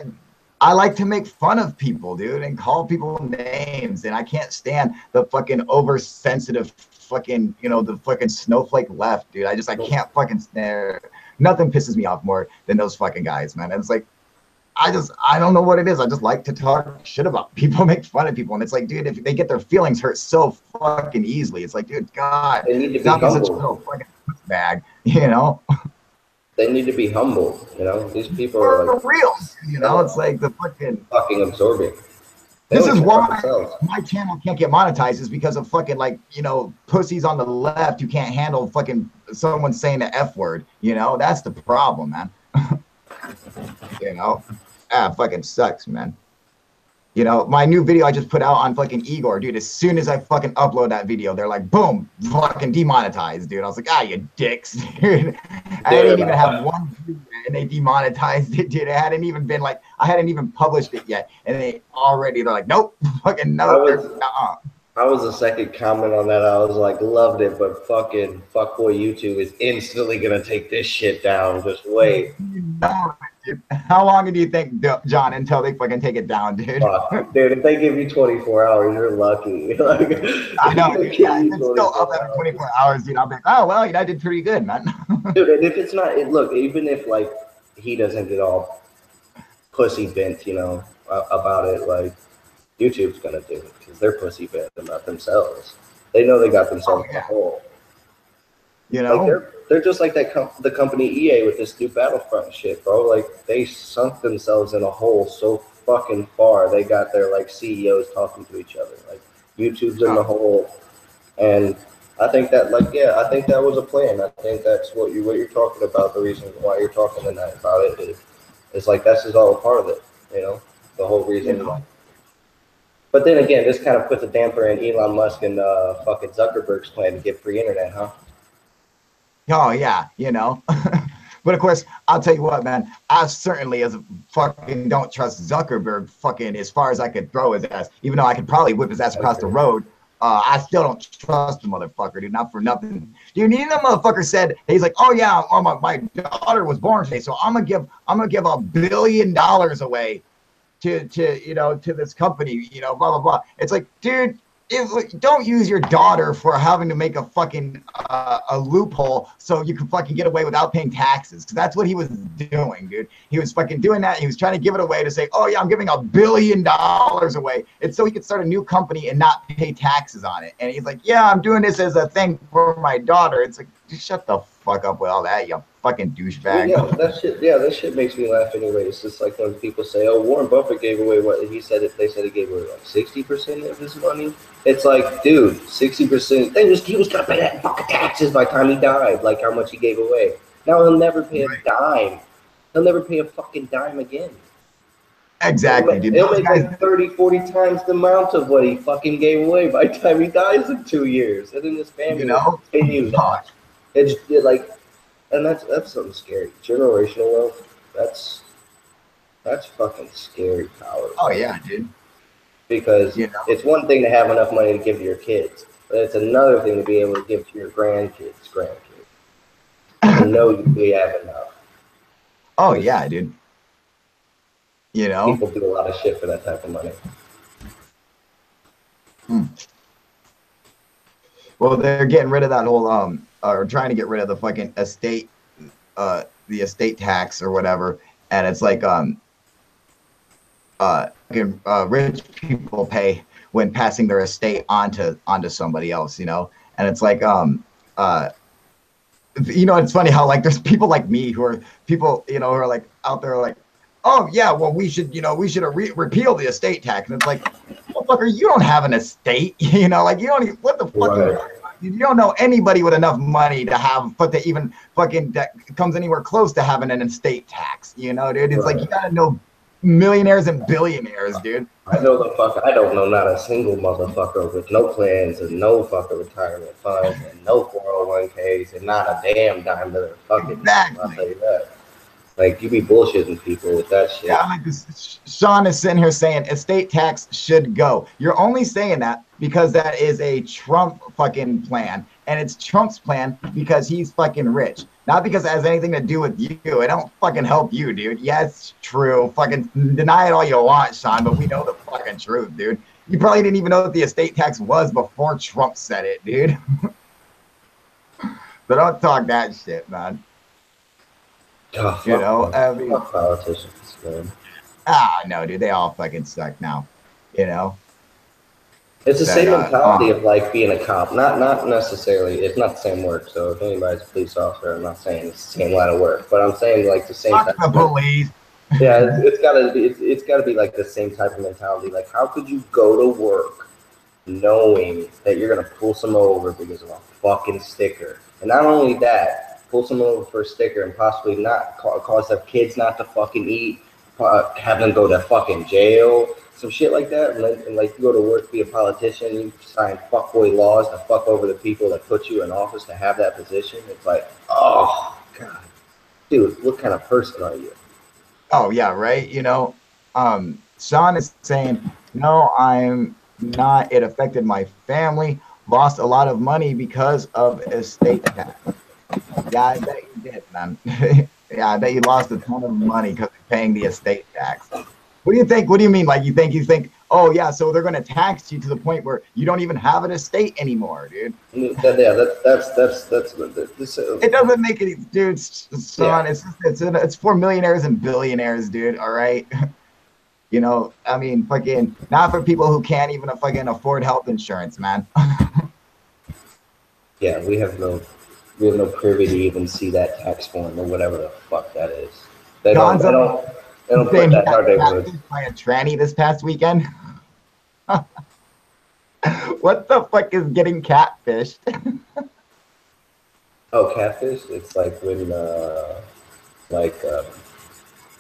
I like to make fun of people, dude, and call people names. And I can't stand the fucking oversensitive fucking, you know, the fucking snowflake left, dude. I can't fucking stand. Nothing pisses me off more than those fucking guys, man. And it's like, I don't know what it is. I just like to talk shit about people, make fun of people. And it's like, dude, if they get their feelings hurt so fucking easily, it's like, dude, God, They need to be stop being such a humble. little fucking bag, you know? They need to be humble. You know, these people For are like real, you know? It's like the fucking. fucking absorbing. They This don't is care about why themselves. my channel can't get monetized, is because of fucking, like, you know, pussies on the left who can't handle fucking someone saying the F word, you know? That's the problem, man. You know? Fucking sucks, man. You know, my new video I just put out on fucking Igor, dude, as soon as I fucking upload that video, they're like, boom, fucking demonetized, dude. I was like, you dicks, dude. I didn't even have one view and they demonetized it, dude. I hadn't even published it yet. And they're like, nope, fucking no. I was the second comment on that. I was like, loved it, but fucking fuckboy YouTube is instantly gonna take this shit down. Just wait. No, dude. How long do you think, John, until they fucking take it down, dude? Dude, if they give you 24 hours, you're lucky. Like, I know, dude. Yeah, if it's still up after 24 hours, dude, I'll be like, oh, well, you know, I did pretty good, man. dude, and if it's not, look, even if like he doesn't get all pussy bent, you know, about it, like YouTube's gonna do it because they're pussy bent about themselves. They know they got themselves in a hole. You know, like they're just like that the company EA with this new Battlefront shit, bro. Like they sunk themselves in a hole so fucking far. They got their like CEOs talking to each other. Like YouTube's in the hole, and I think that I think that was a plan. I think that's what you're talking about. The reason why you're talking tonight about it is like this is all a part of it. You know, the whole reason. Why. But then again, this kind of puts a damper in Elon Musk and fucking Zuckerberg's plan to get free internet, huh? Oh yeah, you know. But of course, I'll tell you what, man. I certainly fucking don't trust Zuckerberg fucking as far as I could throw his ass. Even though I could probably whip his ass across the road, I still don't trust the motherfucker, dude. Not for nothing. Dude, you know, motherfucker said he's like, oh yeah, my daughter was born today, so I'm gonna give $1 billion away to you know, to this company, you know, blah blah blah. It's like, dude, don't use your daughter for having to make a fucking a loophole so you can fucking get away without paying taxes. Because that's what he was doing, dude. He was fucking doing that. He was trying to give it away to say, oh yeah, I'm giving $1 billion away. It's so he could start a new company and not pay taxes on it. And he's like, yeah, I'm doing this as a thing for my daughter. It's like, just shut the fuck up with all that, you fucking douchebag. Yeah, that shit makes me laugh anyway. It's just like when people say, "Oh, Warren Buffett gave away what he said." They said he gave away like 60% of his money. It's like, dude, 60%. He was gonna pay that fucking taxes by the time he died. Like how much he gave away. Now he'll never pay a dime. He'll never pay a fucking dime again. Exactly, dude. He'll make like 30, 40 times the amount of what he fucking gave away by the time he dies in 2 years, and then his family will continue that. It's like. And that's something scary. Generational wealth, that's fucking scary power. Oh yeah, dude. Because it's one thing to have enough money to give to your kids, but it's another thing to be able to give to your grandkids. I know you have enough. Oh yeah, dude. You know, people do a lot of shit for that type of money. Well, they're getting rid of that whole or trying to get rid of the fucking estate, the estate tax or whatever, and it's like rich people pay when passing their estate onto somebody else, you know, and it's like you know, it's funny how like there's people like me who are people, you know, who are like out there like, oh yeah, well we should repeal the estate tax, and it's like, motherfucker, you don't have an estate, you know, like you don't even, what the fuck. Right. You don't know anybody with enough money to have, but to even fucking that comes anywhere close to having an estate tax, you know, dude. It's like you gotta know millionaires and billionaires, dude. I don't know not a single motherfucker with no plans and no fucking retirement funds and no 401ks and not a damn dime to their fucking. Exactly. I'll tell you that. Like, you be bullshitting people with that shit. Yeah, like this, Sean is sitting here saying estate tax should go. You're only saying that because that is a Trump fucking plan. And it's Trump's plan because he's fucking rich. Not because it has anything to do with you. It don't fucking help you, dude. Yeah, it's true. Fucking deny it all you want, Sean, but we know the fucking truth, dude. You probably didn't even know what the estate tax was before Trump said it, dude. So don't talk that shit, man. Oh, You know, I mean, fuck politicians, man. no, dude, they all fucking suck now. You know, It's the That, same mentality of like being a cop. Not necessarily. It's not the same work. So if anybody's a police officer, I'm not saying it's the same line of work, but I'm saying like the same. fuck Type the of police. Yeah, it's gotta be like the same type of mentality. Like, how could you go to work knowing that you're gonna pull someone over because of a fucking sticker? And not only that, pull someone over for a sticker and possibly not cause their kids not to fucking eat, have them go to fucking jail, some shit like that. And like you go to work, be a politician, you sign fuckboy laws to fuck over the people that put you in office to have that position. It's like, oh god, dude, what kind of person are you? Oh yeah, right. You know, Sean is saying, no, I'm not. It affected my family. Lost a lot of money because of estate tax. Yeah, I bet you did, man. Yeah, I bet you lost a ton of money because of paying the estate tax. What do you think? What do you mean? Like you think, oh yeah, so they're gonna tax you to the point where you don't even have an estate anymore, dude. Yeah, that's It doesn't make any, dude. Son, Yeah. it's for millionaires and billionaires, dude. All right. You know, I mean, fucking not for people who can't even fucking afford health insurance, man. Yeah, we have no privy to even see that tax form or whatever the fuck that is. They don't put Saying he that got hard over. catfished by a tranny this past weekend. What the fuck is getting catfished? Oh, catfish? It's like when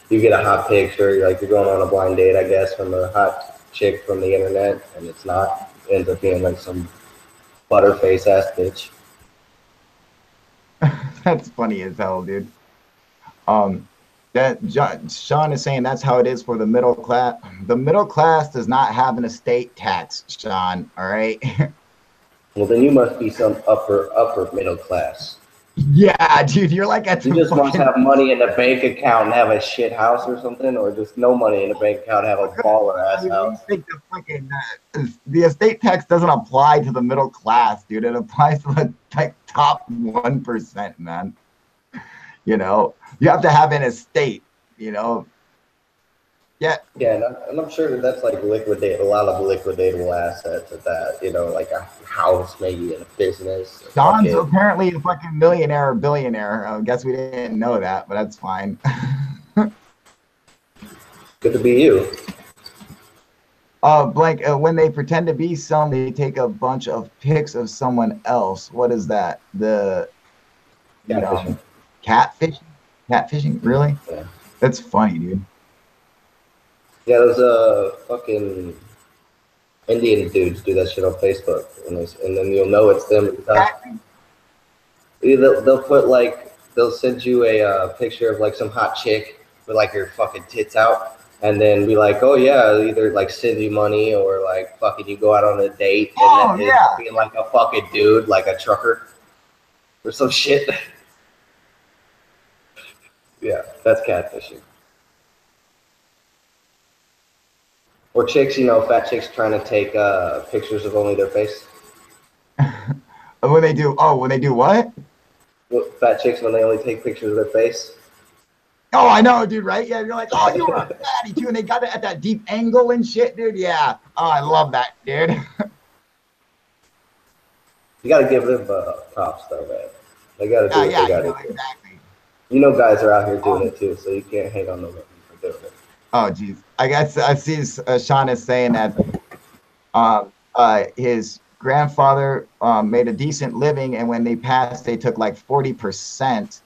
you get a hot picture, you're going on a blind date, I guess, from a hot chick from the internet, and it's not. It ends up being like some butterface ass bitch. That's funny as hell, dude. Sean is saying that's how it is for the middle class. The middle class does not have an estate tax, Sean. All right. Well, then you must be some upper middle class. Yeah, dude, you're like at You just must have money in the bank account and have a shit house or something, or just no money in the bank account and have a baller ass house. Think the estate tax doesn't apply to the middle class, dude. It applies to the like top 1%, man. You know, you have to have an estate. You know. Yeah. Yeah, and I'm sure that's like a lot of liquidatable assets at that. You know, like a house, maybe in a business. Don's apparently a fucking millionaire or billionaire. I guess we didn't know that, but that's fine. Good to be you. Blank, when they pretend to be some, they take a bunch of pics of someone else. What is that? Catfishing? Catfishing? Really? Yeah. That's funny, dude. Yeah, those fucking Indian dudes do that shit on Facebook, and then you'll know it's them. They'll send you a picture of like some hot chick with like her fucking tits out, and then be like, oh yeah, either like send you money or like fucking you go out on a date and then being like a fucking dude, like a trucker or some shit. Yeah, that's catfishing. Or chicks, fat chicks trying to take pictures of only their face. When they do what? Fat chicks when they only take pictures of their face. Oh, I know, dude, right? Yeah, you're like, oh, you were a fatty, too, and they got it at that deep angle and shit, dude. Yeah. Oh, I love that, dude. You gotta give them props, though, man. They gotta do what they gotta do. Exactly. Guys are out here doing it, too, so you can't hate on them for doing it. Oh, geez. I guess I see Sean is saying that his grandfather made a decent living, and when they passed, they took like 40%.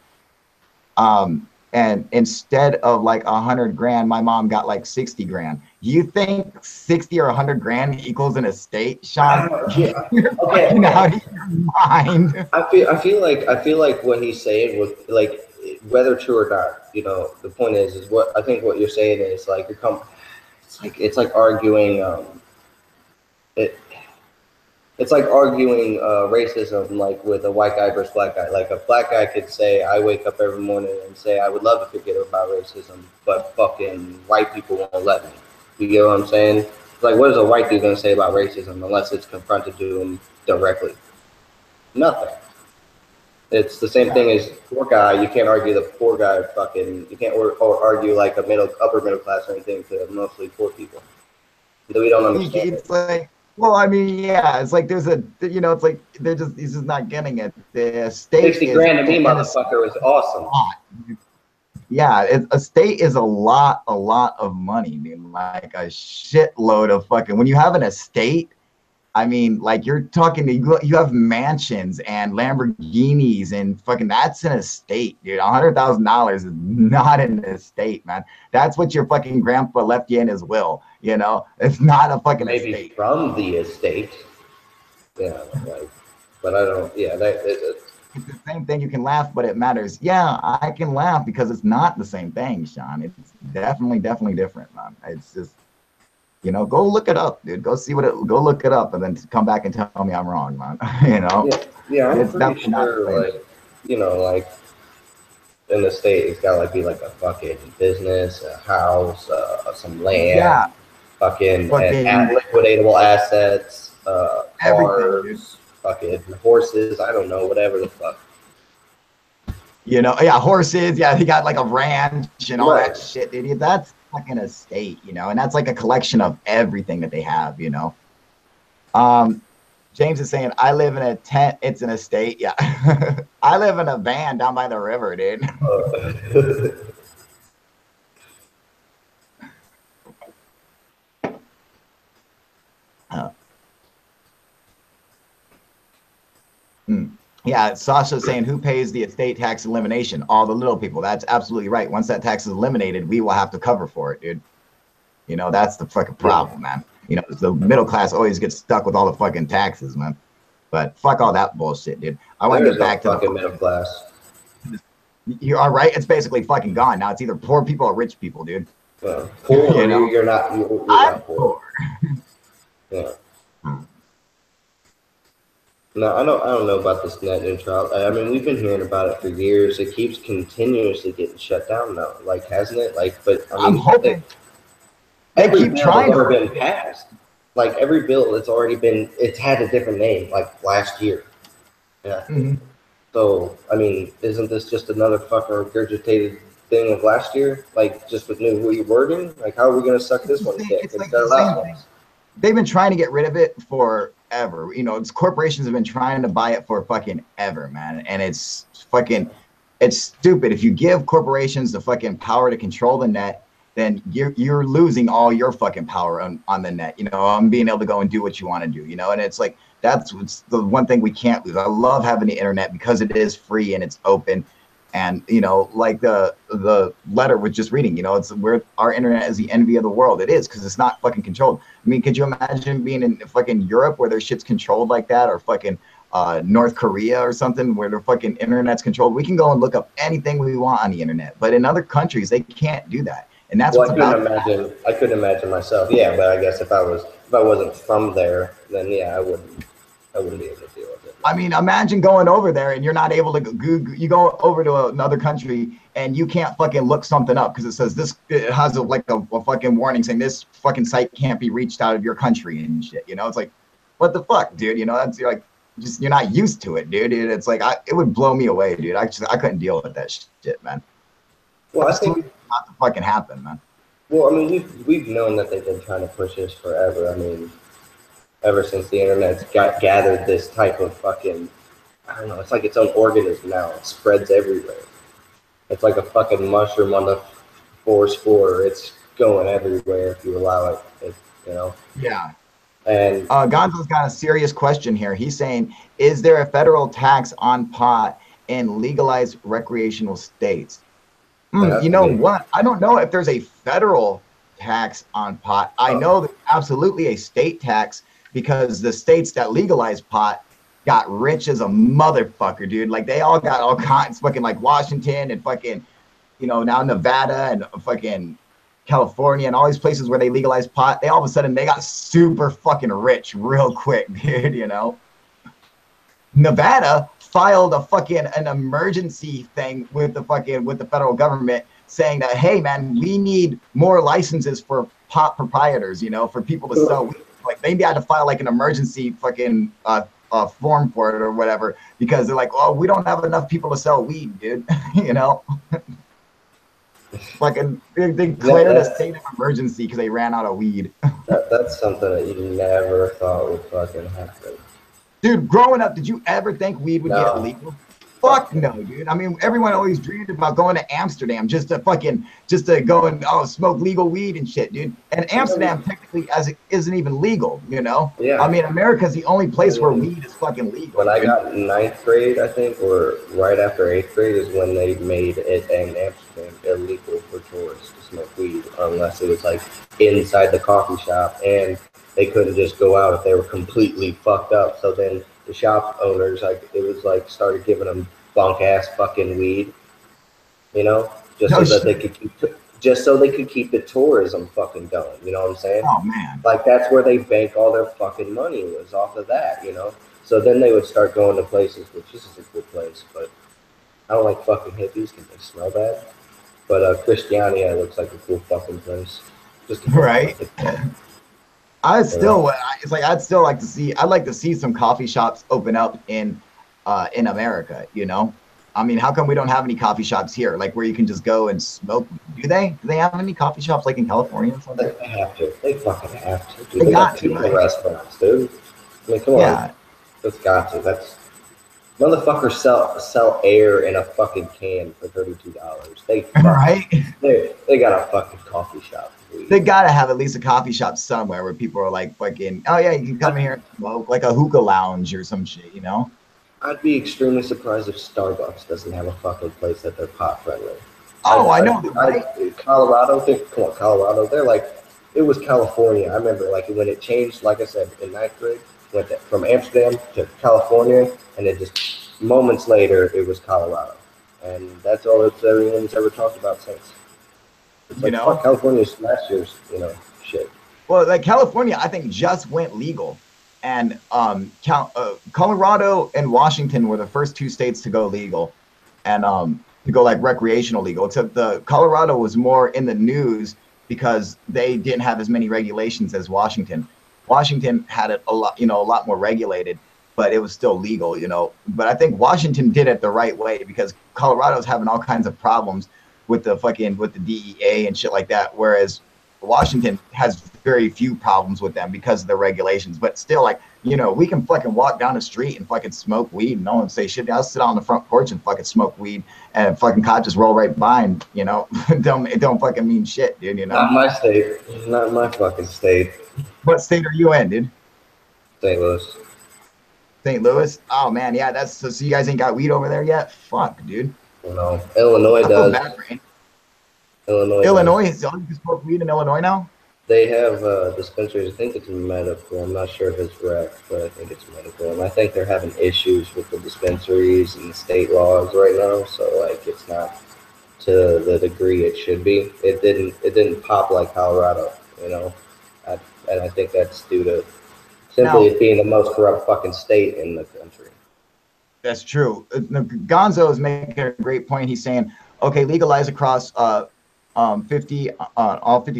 And instead of like 100 grand, my mom got like 60 grand. You think 60 or 100 grand equals an estate, Sean? You're fucking out of your mind. I feel like what he's saying was like whether true or not, you know, the point is what I think what you're saying is like it's like arguing it. It's like arguing racism, like with a white guy versus black guy. Like a black guy could say, "I wake up every morning and say I would love to forget about racism, but fucking white people won't let me." You get what I'm saying? Like, what is a white dude gonna say about racism unless it's confronted to him directly? Nothing. It's the same thing as poor guy. You can't argue the poor guy fucking. You can't or argue like a upper middle class or anything to mostly poor people. We don't understand. It's like, well, I mean, yeah, it's like there's a, you know, it's like he's just not getting it. The state 60 grand to me, motherfucker, was awesome. Yeah, a state is a lot of money, dude. Like a shitload of fucking. When you have an estate, I mean, like you're talking to you have mansions and Lamborghinis and fucking. That's an estate, dude. $100,000 is not an estate, man. That's what your fucking grandpa left you in his will. You know, it's not a fucking maybe estate. From the estate. Yeah, like, but I don't. Yeah, it's the same thing. You can laugh, but it matters. Yeah, I can laugh because it's not the same thing, Sean. It's definitely different, man. It's just, you know, go look it up, dude. Go see go look it up, and then come back and tell me I'm wrong, man. You know? Yeah, I'm pretty sure, like, you know, like in the state, it's gotta like be like a fucking business, a house, some land. Yeah. Fucking and liquidatable assets, cars, fucking horses, I don't know, whatever the fuck. You know, yeah, horses, yeah, he got like a ranch and all that shit, dude. That's fucking estate, you know, and that's like a collection of everything that they have, you know. James is saying, I live in a tent, it's an estate, yeah. I live in a van down by the river, dude. Yeah, Sasha's saying, who pays the estate tax elimination? All the little people. That's absolutely right. Once that tax is eliminated, we will have to cover for it, dude. You know, that's the fucking problem, man. You know, the middle class always gets stuck with all the fucking taxes, man. But fuck all that bullshit, dude. I want to get back to the fucking middle class. You are right. It's basically fucking gone now. It's either poor people or rich people, dude. Poor, you know? You're not poor. Yeah. No, I don't know about this net neutrality. I mean, we've been hearing about it for years. It keeps continuously getting shut down now. Like, hasn't it? Like, but I mean, I'm hoping they keep trying to been passed. Like every bill that's already been, it's had a different name. Like last year. Yeah. Mm-hmm. So I mean, isn't this just another fucking regurgitated thing of last year? Like just with new wording? Like, how are we gonna suck this one dick instead of last one? They've been trying to get rid of it forever. You know, it's corporations have been trying to buy it for fucking ever, man. And it's fucking, it's stupid. If you give corporations the fucking power to control the net, then you're losing all your fucking power on the net. You know, being able to go and do what you want to do. You know, and it's like that's what's the one thing we can't lose. I love having the internet because it is free and it's open. And, you know, like the letter we're just reading, you know, it's where our internet is the envy of the world. It is because it's not fucking controlled. I mean, could you imagine being in fucking Europe where their shit's controlled like that, or fucking North Korea or something where their fucking internet's controlled? We can go and look up anything we want on the internet, but in other countries they can't do that. And that's I couldn't imagine myself. Yeah, but I guess if I wasn't from there, then yeah, I wouldn't be able to deal with it. I mean, imagine going over there and you're not able to you go over to another country and you can't fucking look something up because it says this, it has a fucking warning saying this fucking site can't be reached out of your country and shit. You know, it's like, what the fuck, dude? You know, that's like, just, you're not used to it, dude. It's like, it would blow me away, dude. I couldn't deal with that shit, man. Well, I think not to fucking happen, man. Well, I mean, we've known that they've been trying to push this forever. I mean, ever since the internet's gathered this type of fucking, I don't know, it's like its own organism now. It spreads everywhere. It's like a fucking mushroom on the forest floor. It's going everywhere if you allow it, you know? Yeah. And Gonzo's got a serious question here. He's saying, is there a federal tax on pot in legalized recreational states? You know what? I don't know if there's a federal tax on pot. I know there's absolutely a state tax because the states that legalize pot got rich as a motherfucker, dude. Like they all got all kinds, fucking like Washington and fucking, you know, now Nevada and fucking California and all these places where they legalized pot. They all of a sudden they got super fucking rich real quick, dude. You know, Nevada filed a fucking an emergency thing with the federal government saying that, hey man, we need more licenses for pot proprietors, you know, for people to sell weed. Like they had to file like an emergency fucking form for it or whatever, because they're like, oh, we don't have enough people to sell weed, dude. You know, fucking they declared a state of emergency because they ran out of weed. That's something that you never thought would fucking happen. Dude, growing up, did you ever think weed would get illegal? Fuck no, dude. I mean, everyone always dreamed about going to Amsterdam just to go and smoke legal weed and shit, dude. And Amsterdam technically isn't even legal, you know? Yeah. I mean, America's the only place where weed is fucking legal. When I got in 9th grade, I think, or right after 8th grade is when they made it in Amsterdam illegal for tourists to smoke weed unless it was like inside the coffee shop, and they couldn't just go out if they were completely fucked up. So then the shop owners, like, it was like started giving them bunk ass fucking weed, you know, just so they could keep the tourism fucking going. You know what I'm saying? Oh man, like that's where they bank all their fucking money was off of that, you know. So then they would start going to places, which this is a cool place, but I don't like fucking hippies because they smell bad. But Christiania looks like a cool fucking place. Just right. I'd still like to see some coffee shops open up in America, you know? I mean, how come we don't have any coffee shops here, like where you can just go and smoke? Do they have any coffee shops like in California or something? They have to. They fucking have to. Dude. They got to, right? Restaurants, dude. I mean, come on. That's got to. That's motherfuckers sell air in a fucking can for $32. They got a fucking coffee shop. They gotta have at least a coffee shop somewhere where people are like fucking, oh yeah, you can come here and smoke, like a hookah lounge or some shit, you know? I'd be extremely surprised if Starbucks doesn't have a fucking place that they're pot friendly. I know. Right? Colorado, Colorado. They're like, it was California. I remember like when it changed, like I said, in 9th grade, went from Amsterdam to California, and then just moments later, it was Colorado. And that's all that everyone's ever talked about since. It's like, California's last year's, shit. Well, like California, I think just went legal, and Colorado and Washington were the first two states to go legal, and to go like recreational legal. Except the Colorado was more in the news because they didn't have as many regulations as Washington. Washington had it a lot more regulated, but it was still legal, you know. But I think Washington did it the right way because Colorado's having all kinds of problems with the DEA and shit like that, whereas Washington has very few problems with them because of the regulations. But still, like, we can fucking walk down the street and fucking smoke weed and no one say shit. I'll sit on the front porch and fucking smoke weed and fucking cop just roll right by and, it don't fucking mean shit, dude, Not my state. Not my fucking state. What state are you in, dude? St. Louis. St. Louis? Oh, man, yeah, so you guys ain't got weed over there yet? Fuck, dude. No, Illinois does. Illinois is all you can smoke weed in Illinois now? They have dispensaries. I think it's medical. I'm not sure if it's rec, but I think it's medical. And I think they're having issues with the dispensaries and the state laws right now. So like, it's not to the degree it should be. It didn't pop like Colorado, and I think that's due to simply it being the most corrupt fucking state in the country. That's true. Gonzo is making a great point. He's saying, okay, legalize across all 50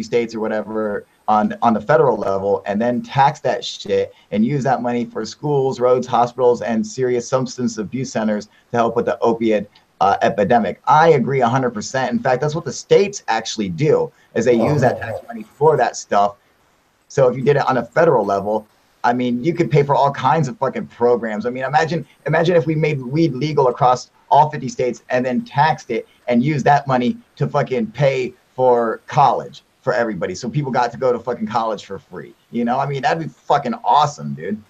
states or whatever on the federal level, and then tax that shit and use that money for schools, roads, hospitals, and serious substance abuse centers to help with the opiate epidemic. I agree 100%. In fact, that's what the states actually do, is they use that tax money for that stuff. So if you did it on a federal level, I mean, you could pay for all kinds of fucking programs. I mean, imagine if we made weed legal across all 50 states and then taxed it and used that money to fucking pay for college for everybody. So people got to go to fucking college for free. I mean, that'd be fucking awesome, dude.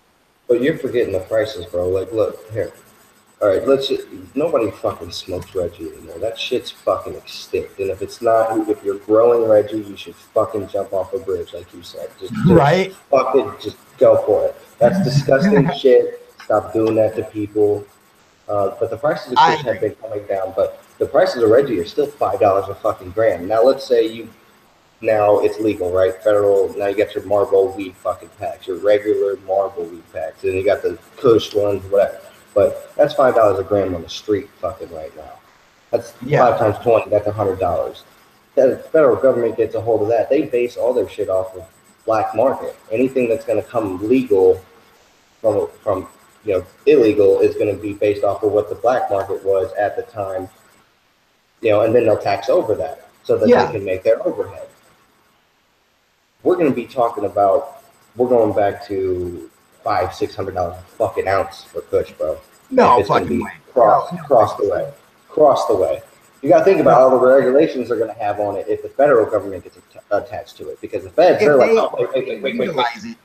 But you're forgetting the prices, bro. Like, look, here. All right, nobody fucking smokes Reggie anymore. That shit's fucking extinct. And if you're growing Reggie, you should fucking jump off a bridge, like you said. Just right? Fucking just go for it. That's disgusting shit. Stop doing that to people. But the prices of kush have been coming down. But the prices of Reggie are still $5 a fucking gram. Now let's say now it's legal, right? Federal. Now you got your Marlboro weed fucking packs, your regular Marlboro weed packs, and you got the kush ones, whatever. But that's $5 a gram on the street fucking right now. That's 5 times 20. That's $100. The federal government gets a hold of that. They base all their shit off of black market. Anything that's going to come legal from illegal is going to be based off of what the black market was at the time, and then they'll tax over that so that they can make their overhead. We're going to be talking about, we're going back to $500-$600 a fucking ounce for kush, bro. No, it's going to be cross the way. You got to think about all the regulations they're going to have on it if the federal government gets attached to it, because the feds are like, oh, wait.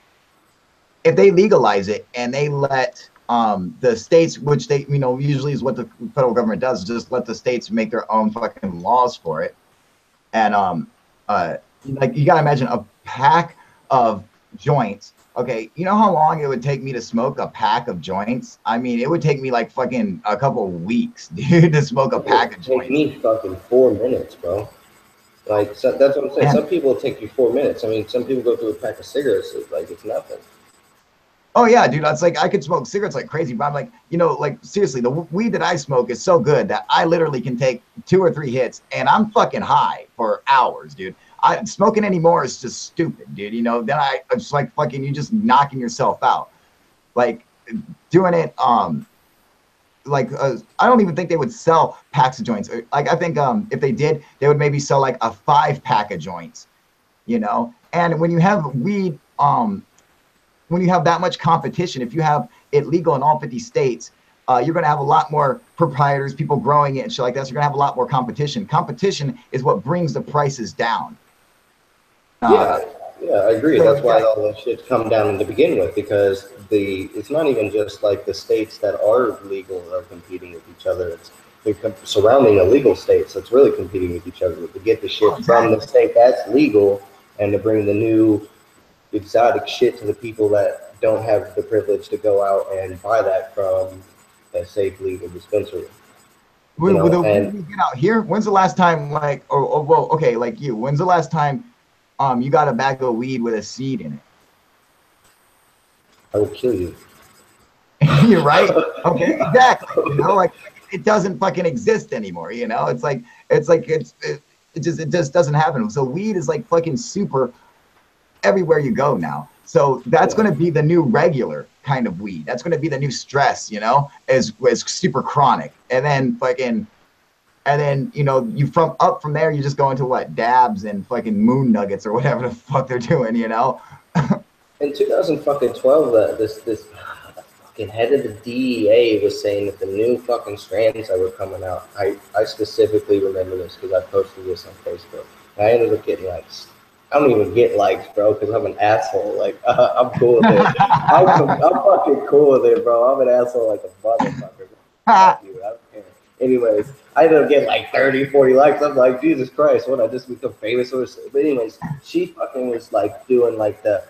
If they legalize it and they let the states, which they usually is what the federal government does, just let the states make their own fucking laws for it. And like you gotta imagine a pack of joints. Okay, you know how long it would take me to smoke a pack of joints? I mean, it would take me like fucking a couple of weeks, dude, to smoke a pack of joints. It would take me fucking 4 minutes, bro. Like, so that's what I'm saying. Some people take you 4 minutes. I mean, some people go through a pack of cigarettes like it's nothing. Oh yeah, dude, that's like I could smoke cigarettes like crazy, but I'm like, like seriously, the weed that I smoke is so good that I literally can take 2 or 3 hits and I'm fucking high for hours, dude. Smoking anymore is just stupid, dude. Then it's like fucking you just knocking yourself out. Like doing it, I don't even think they would sell packs of joints. Like I think if they did, they would maybe sell like a 5-pack of joints, And when you have weed, when you have that much competition, if you have it legal in all 50 states, you're going to have a lot more proprietors, people growing it and shit like that. So you're going to have a lot more competition. Competition is what brings the prices down. Yeah, I agree. That's why all that shit's come down to begin with, because it's not even just like the states that are legal are competing with each other. It's surrounding illegal states that's really competing with each other to get the shit from the state that's legal and to bring the new exotic shit to the people that don't have the privilege to go out and buy that from a safe legal dispensary. When you get out here, when's the last time, like, when's the last time you got a bag of weed with a seed in it? I will kill you. You're right. Okay, exactly. Like it doesn't fucking exist anymore. It just doesn't happen. So weed is like fucking super everywhere you go now. So that's going to be the new regular kind of weed. That's going to be the new stress, as super chronic. And then you from there, you just go into what, dabs and fucking moon nuggets or whatever the fuck they're doing, In 2012, this fucking head of the DEA was saying that the new fucking strands that were coming out, I specifically remember this because I posted this on Facebook. I ended up getting likes. I don't even get likes, bro, because I'm an asshole. Like, I'm cool with it. I'm fucking cool with it, bro. I'm an asshole like a motherfucker. Fuck you. I don't care. Anyways, I ended up getting like 30, 40 likes. I'm like, Jesus Christ, what, I just become famous or something? But anyways, she fucking was like doing like the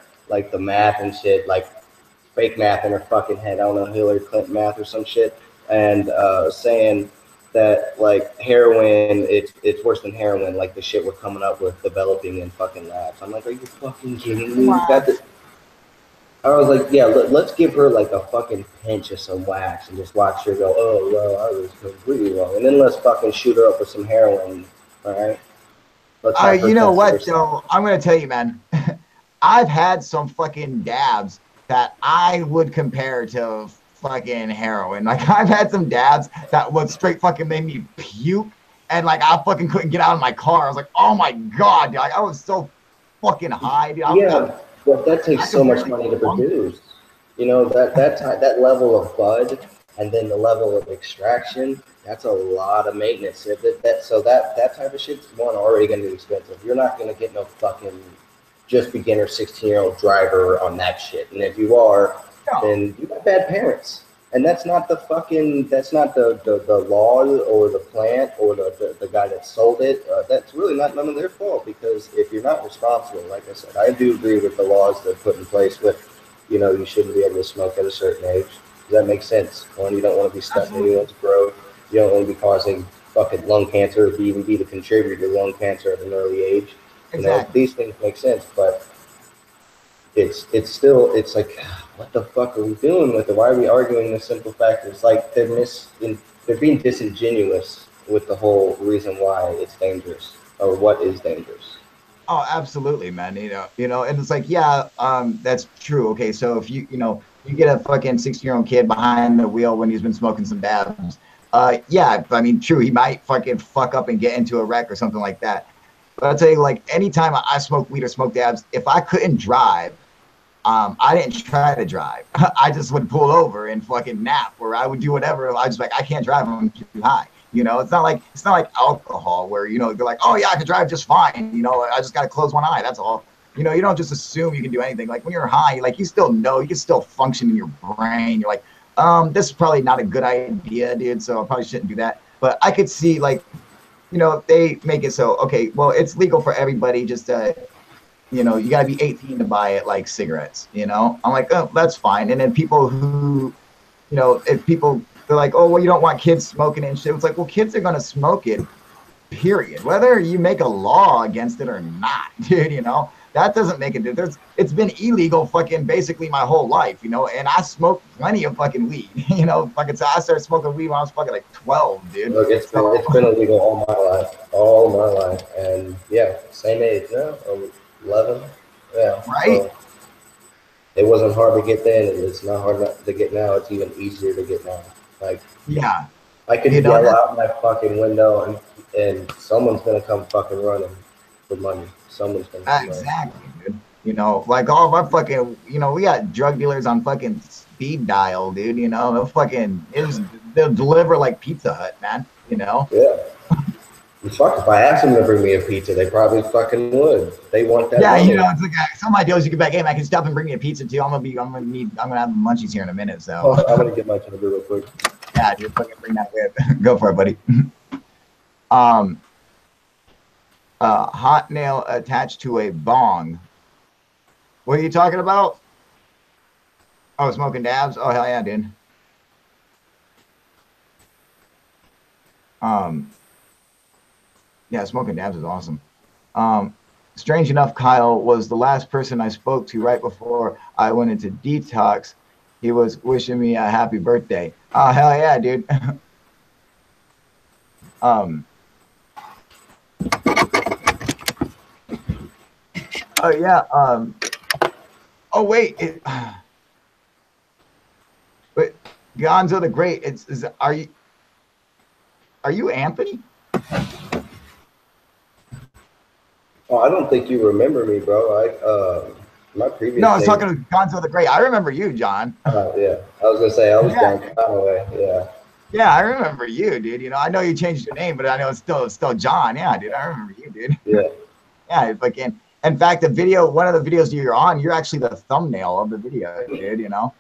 math and shit, like fake math in her fucking head. I don't know, Hillary Clinton math or some shit, and saying that like heroin, it's worse than heroin. Like the shit we're coming up with developing in fucking labs. I'm like, are you fucking kidding me? Wow. I was like, yeah, let's give her like a fucking pinch of some wax and just watch her go, oh, well, I was completely wrong. And then let's fucking shoot her up with some heroin, all right? You know what, Joe? I'm going to tell you, man. I've had some fucking dabs that I would compare to fucking heroin. Like, I've had some dabs that would straight fucking made me puke. And, like, I fucking couldn't get out of my car. I was like, oh, my God, dude. Like, I was so fucking high, dude. But that takes so much money to produce. That level of bud and then the level of extraction, that's a lot of maintenance. So that type of shit's already going to be expensive. You're not going to get no fucking just beginner 16-year-old driver on that shit. And if you are, then you got bad parents. And that's not the law or the plant or the guy that sold it. That's really none of their fault, because if you're not responsible, like I said, I do agree with the laws that are put in place with, you shouldn't be able to smoke at a certain age. Does that make sense? One, you don't want to be stunting anyone's growth. You don't want to be causing fucking lung cancer, or even be the contributor to lung cancer at an early age. You know, these things make sense, but it's like, what the fuck are we doing with it? Why are we arguing the simple fact? It's like they're being disingenuous with the whole reason why it's dangerous or what is dangerous. Oh, absolutely, man. You know, and it's like, yeah, that's true. Okay, so if you get a fucking 16-year-old kid behind the wheel when he's been smoking some dabs, yeah, I mean, true, he might fucking fuck up and get into a wreck or something like that. But I'll tell you, like, anytime I smoke weed or smoke dabs, if I couldn't drive, I didn't try to drive. I just would pull over and fucking nap, or I would do whatever. I just like, I can't drive, I'm too high. You know, it's not like alcohol where, you know, they're like, oh yeah, I can drive just fine. You know, I just got to close one eye. That's all. You know, you don't just assume you can do anything. Like when you're high, like you still know, you can still function in your brain. You're like, this is probably not a good idea, dude. So I probably shouldn't do that. But I could see, like, you know, if they make it so, okay, well, it's legal for everybody. Just, you know, you got to be 18 to buy it, like cigarettes, you know. I'm like, oh, that's fine. And then people who, you know, if people, they're like, oh, well, you don't want kids smoking and shit. It's like, well, kids are going to smoke it, period. Whether you make a law against it or not, dude, you know, that doesn't make a difference. It's been illegal fucking basically my whole life, you know, and I smoked plenty of fucking weed, you know, fucking, so I started smoking weed when I was fucking like 12, dude. Look, it's been illegal all my life. And yeah, same age, yeah, 11, yeah. Right. So it wasn't hard to get then, and it's not hard to get now. It's even easier to get now. Like, yeah, I could yell out my fucking window, and someone's gonna come fucking running for money. Someone's gonna exactly, dude. You know, like all of our fucking, you know, we got drug dealers on fucking speed dial, dude. You know, they'll deliver like Pizza Hut, man. You know. Yeah. Fuck, if I asked them to bring me a pizza, they probably fucking would. They want that. Yeah, money. you know, it's like some of my deals you get back, hey, man, I can stop and bring you a pizza too. I'm gonna have munchies here in a minute. So oh, I'm gonna get my turn real quick. Yeah, dude, fucking bring that with. Go for it, buddy. Hot nail attached to a bong. What are you talking about? Oh, smoking dabs? Oh, hell yeah, dude. Yeah, smoking dabs is awesome. Strange enough, Kyle was the last person I spoke to right before I went into detox. He was wishing me a happy birthday. Oh, hell yeah, dude. Oh yeah. Oh wait. But Gonzo the Great. Are you Anthony? Oh, I don't think you remember me, bro. My previous. No, I was talking to Gonzo the Great. I remember you, John. Yeah, I was gonna say I was John Conway. Yeah. Yeah, I remember you, dude. You know, I know you changed your name, but I know it's still John. Yeah, dude, I remember you, dude. Yeah. Yeah, fucking. In fact, one of the videos you're on, you're actually the thumbnail of the video, dude. You know.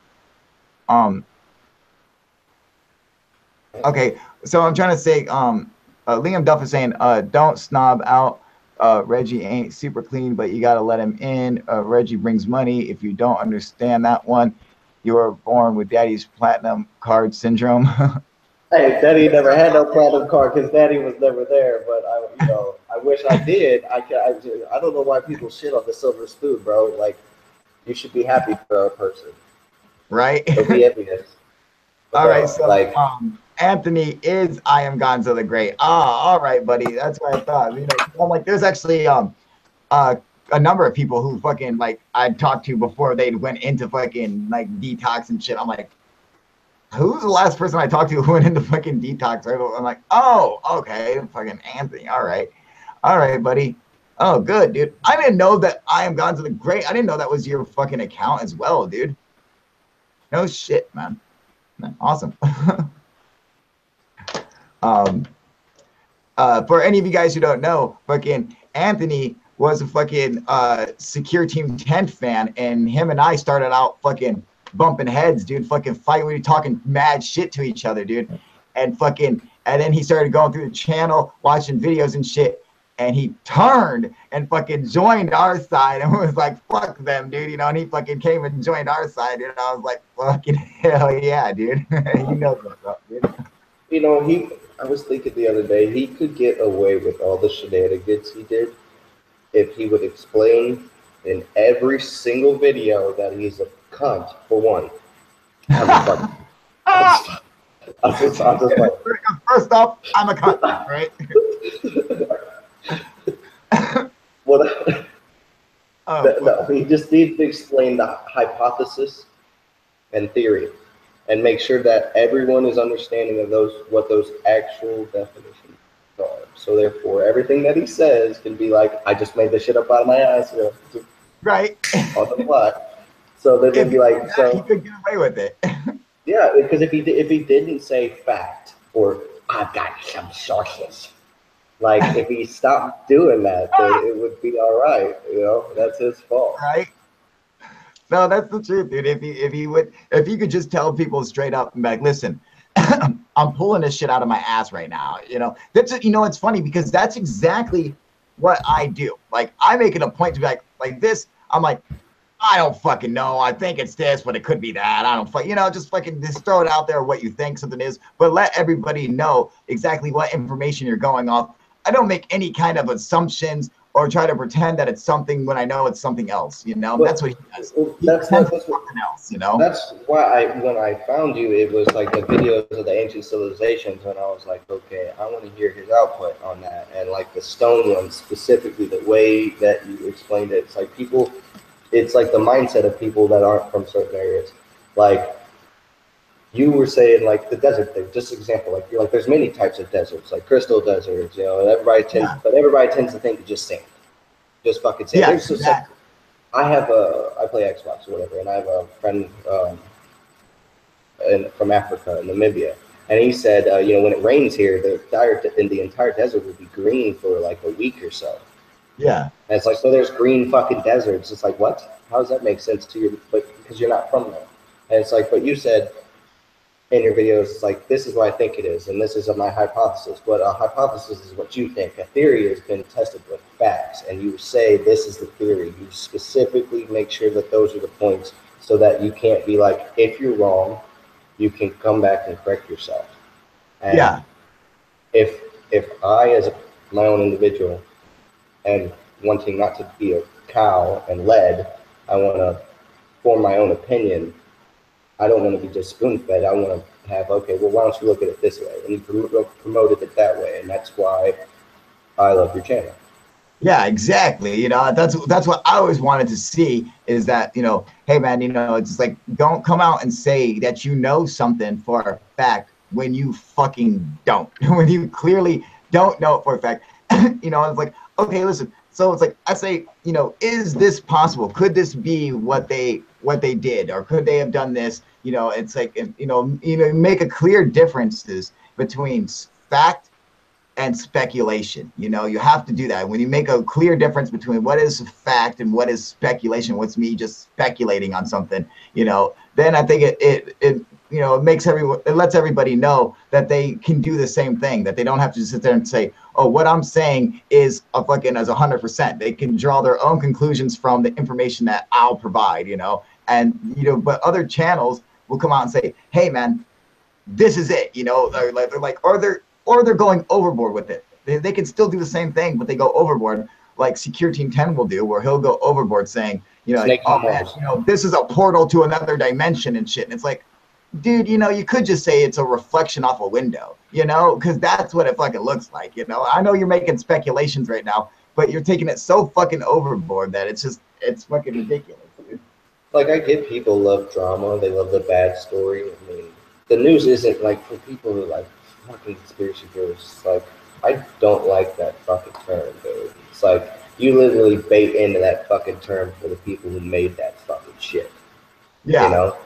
Okay, so I'm trying to say, Liam Duff is saying, don't snob out. Reggie ain't super clean, but you gotta let him in. Reggie brings money. If you don't understand that one, you were born with daddy's platinum card syndrome. Hey, Daddy never had no platinum card because Daddy was never there. But I wish I did. I don't know why people shit on the silver spoon, bro. Like, you should be happy for a person, right? Don't be envious. All right, so like, Anthony is I Am Gonzo the Great. All right, buddy. That's what I thought. You know, I'm like, there's actually a number of people who fucking like I talked to before they went into fucking like detox and shit. I'm like, who's the last person I talked to who went into fucking detox? I'm like, oh, okay, fucking Anthony. All right, buddy. Oh, good, dude. I didn't know that I Am Gonzo the Great. I didn't know that was your fucking account as well, dude. No shit, man. Awesome. For any of you guys who don't know, fucking Anthony was a fucking Secure Team 10 fan, and him and I started out fucking bumping heads, dude, fucking fighting. We were talking mad shit to each other, dude, and then he started going through the channel, watching videos and shit, and he turned and fucking joined our side and was like, fuck them, dude, you know, and he fucking came and joined our side, and I was like, fucking hell yeah, dude. You know what's up, dude. You know, I was thinking the other day, he could get away with all the shenanigans he did if he would explain in every single video that he's a cunt, for one. I'm just like, first off, I'm a cunt, right? What? No, he just needs to explain the hypothesis and theory, and make sure that everyone is understanding of what those actual definitions are. So therefore, everything that he says can be like, I just made this shit up out of my ass, you know, right? On the fly. So then they'd be like, so he could get away with it. Yeah, because if he didn't say fact or I've got some sources, like if he stopped doing that, then it would be all right. You know, that's his fault. Right? No, that's the truth, dude. If he could just tell people straight up and be like, listen, I'm pulling this shit out of my ass right now. You know, it's funny because that's exactly what I do. Like, I make it a point to be like this. I'm like, I don't fucking know. I think it's this, but it could be that. I don't just fucking just throw it out there what you think something is, but let everybody know exactly what information you're going off. I don't make any kind of assumptions or try to pretend that it's something when I know it's something else. You know, that's what he does. That's something else. You know, that's why when I found you, it was like the videos of the ancient civilizations, and I was like, okay, I want to hear his output on that, and like the stone one specifically, the way that you explained it. It's like people. It's like the mindset of people that aren't from certain areas. Like you were saying, like the desert thing, just example, like you're like, there's many types of deserts, like crystal deserts, you know, and everybody tends to think of just sand, just fucking sand. Yeah, exactly. I play Xbox or whatever, and I have a friend from Africa, in Namibia, and he said, you know, when it rains here, the entire desert will be green for like a week or so. Yeah. And it's like, so there's green fucking deserts. It's like, what? How does that make sense to you? But because you're not from there. And it's like, but you said in your videos, it's like, this is what I think it is, and this is my hypothesis. But a hypothesis is what you think. A theory has been tested with facts, and you say this is the theory. You specifically make sure that those are the points so that you can't be like, if you're wrong, you can come back and correct yourself. And yeah. If I, as my own individual, and wanting not to be a cow and led, I want to form my own opinion. I don't want to be just spoon-fed. I want to have, okay, well, why don't you look at it this way? And you promoted it that way, and that's why I love your channel. Yeah, exactly. You know, that's what I always wanted to see is that, you know, hey, man, you know, it's like, don't come out and say that you know something for a fact when you fucking don't. When you clearly don't know it for a fact. You know, it's like, okay, listen. So it's like, I say, you know, is this possible? Could this be what they did, or could they have done this? You know, it's like, you know, make a clear differences between fact and speculation. You know, you have to do that. When you make a clear difference between what is fact and what is speculation, what's me just speculating on something, you know, then I think it you know, it lets everybody know that they can do the same thing, that they don't have to just sit there and say, oh, what I'm saying is a fucking as 100%. They can draw their own conclusions from the information that I'll provide, you know, and, you know, but other channels will come out and say, hey, man, this is it, you know, they're like, or they're going overboard with it. They can still do the same thing, but they go overboard, like Secure Team 10 will do, where he'll go overboard saying, you know, like, oh, man, you know, this is a portal to another dimension and shit. And it's like, dude, you know, you could just say it's a reflection off a window, you know, because that's what it fucking looks like, you know. I know you're making speculations right now, but you're taking it so fucking overboard that it's fucking ridiculous, dude. Like, I get people love drama. They love the bad story. I mean, the news isn't like for people who like fucking conspiracy theorists. Like, I don't like that fucking term, dude. It's like you literally bait into that fucking term for the people who made that fucking shit. Yeah. You know?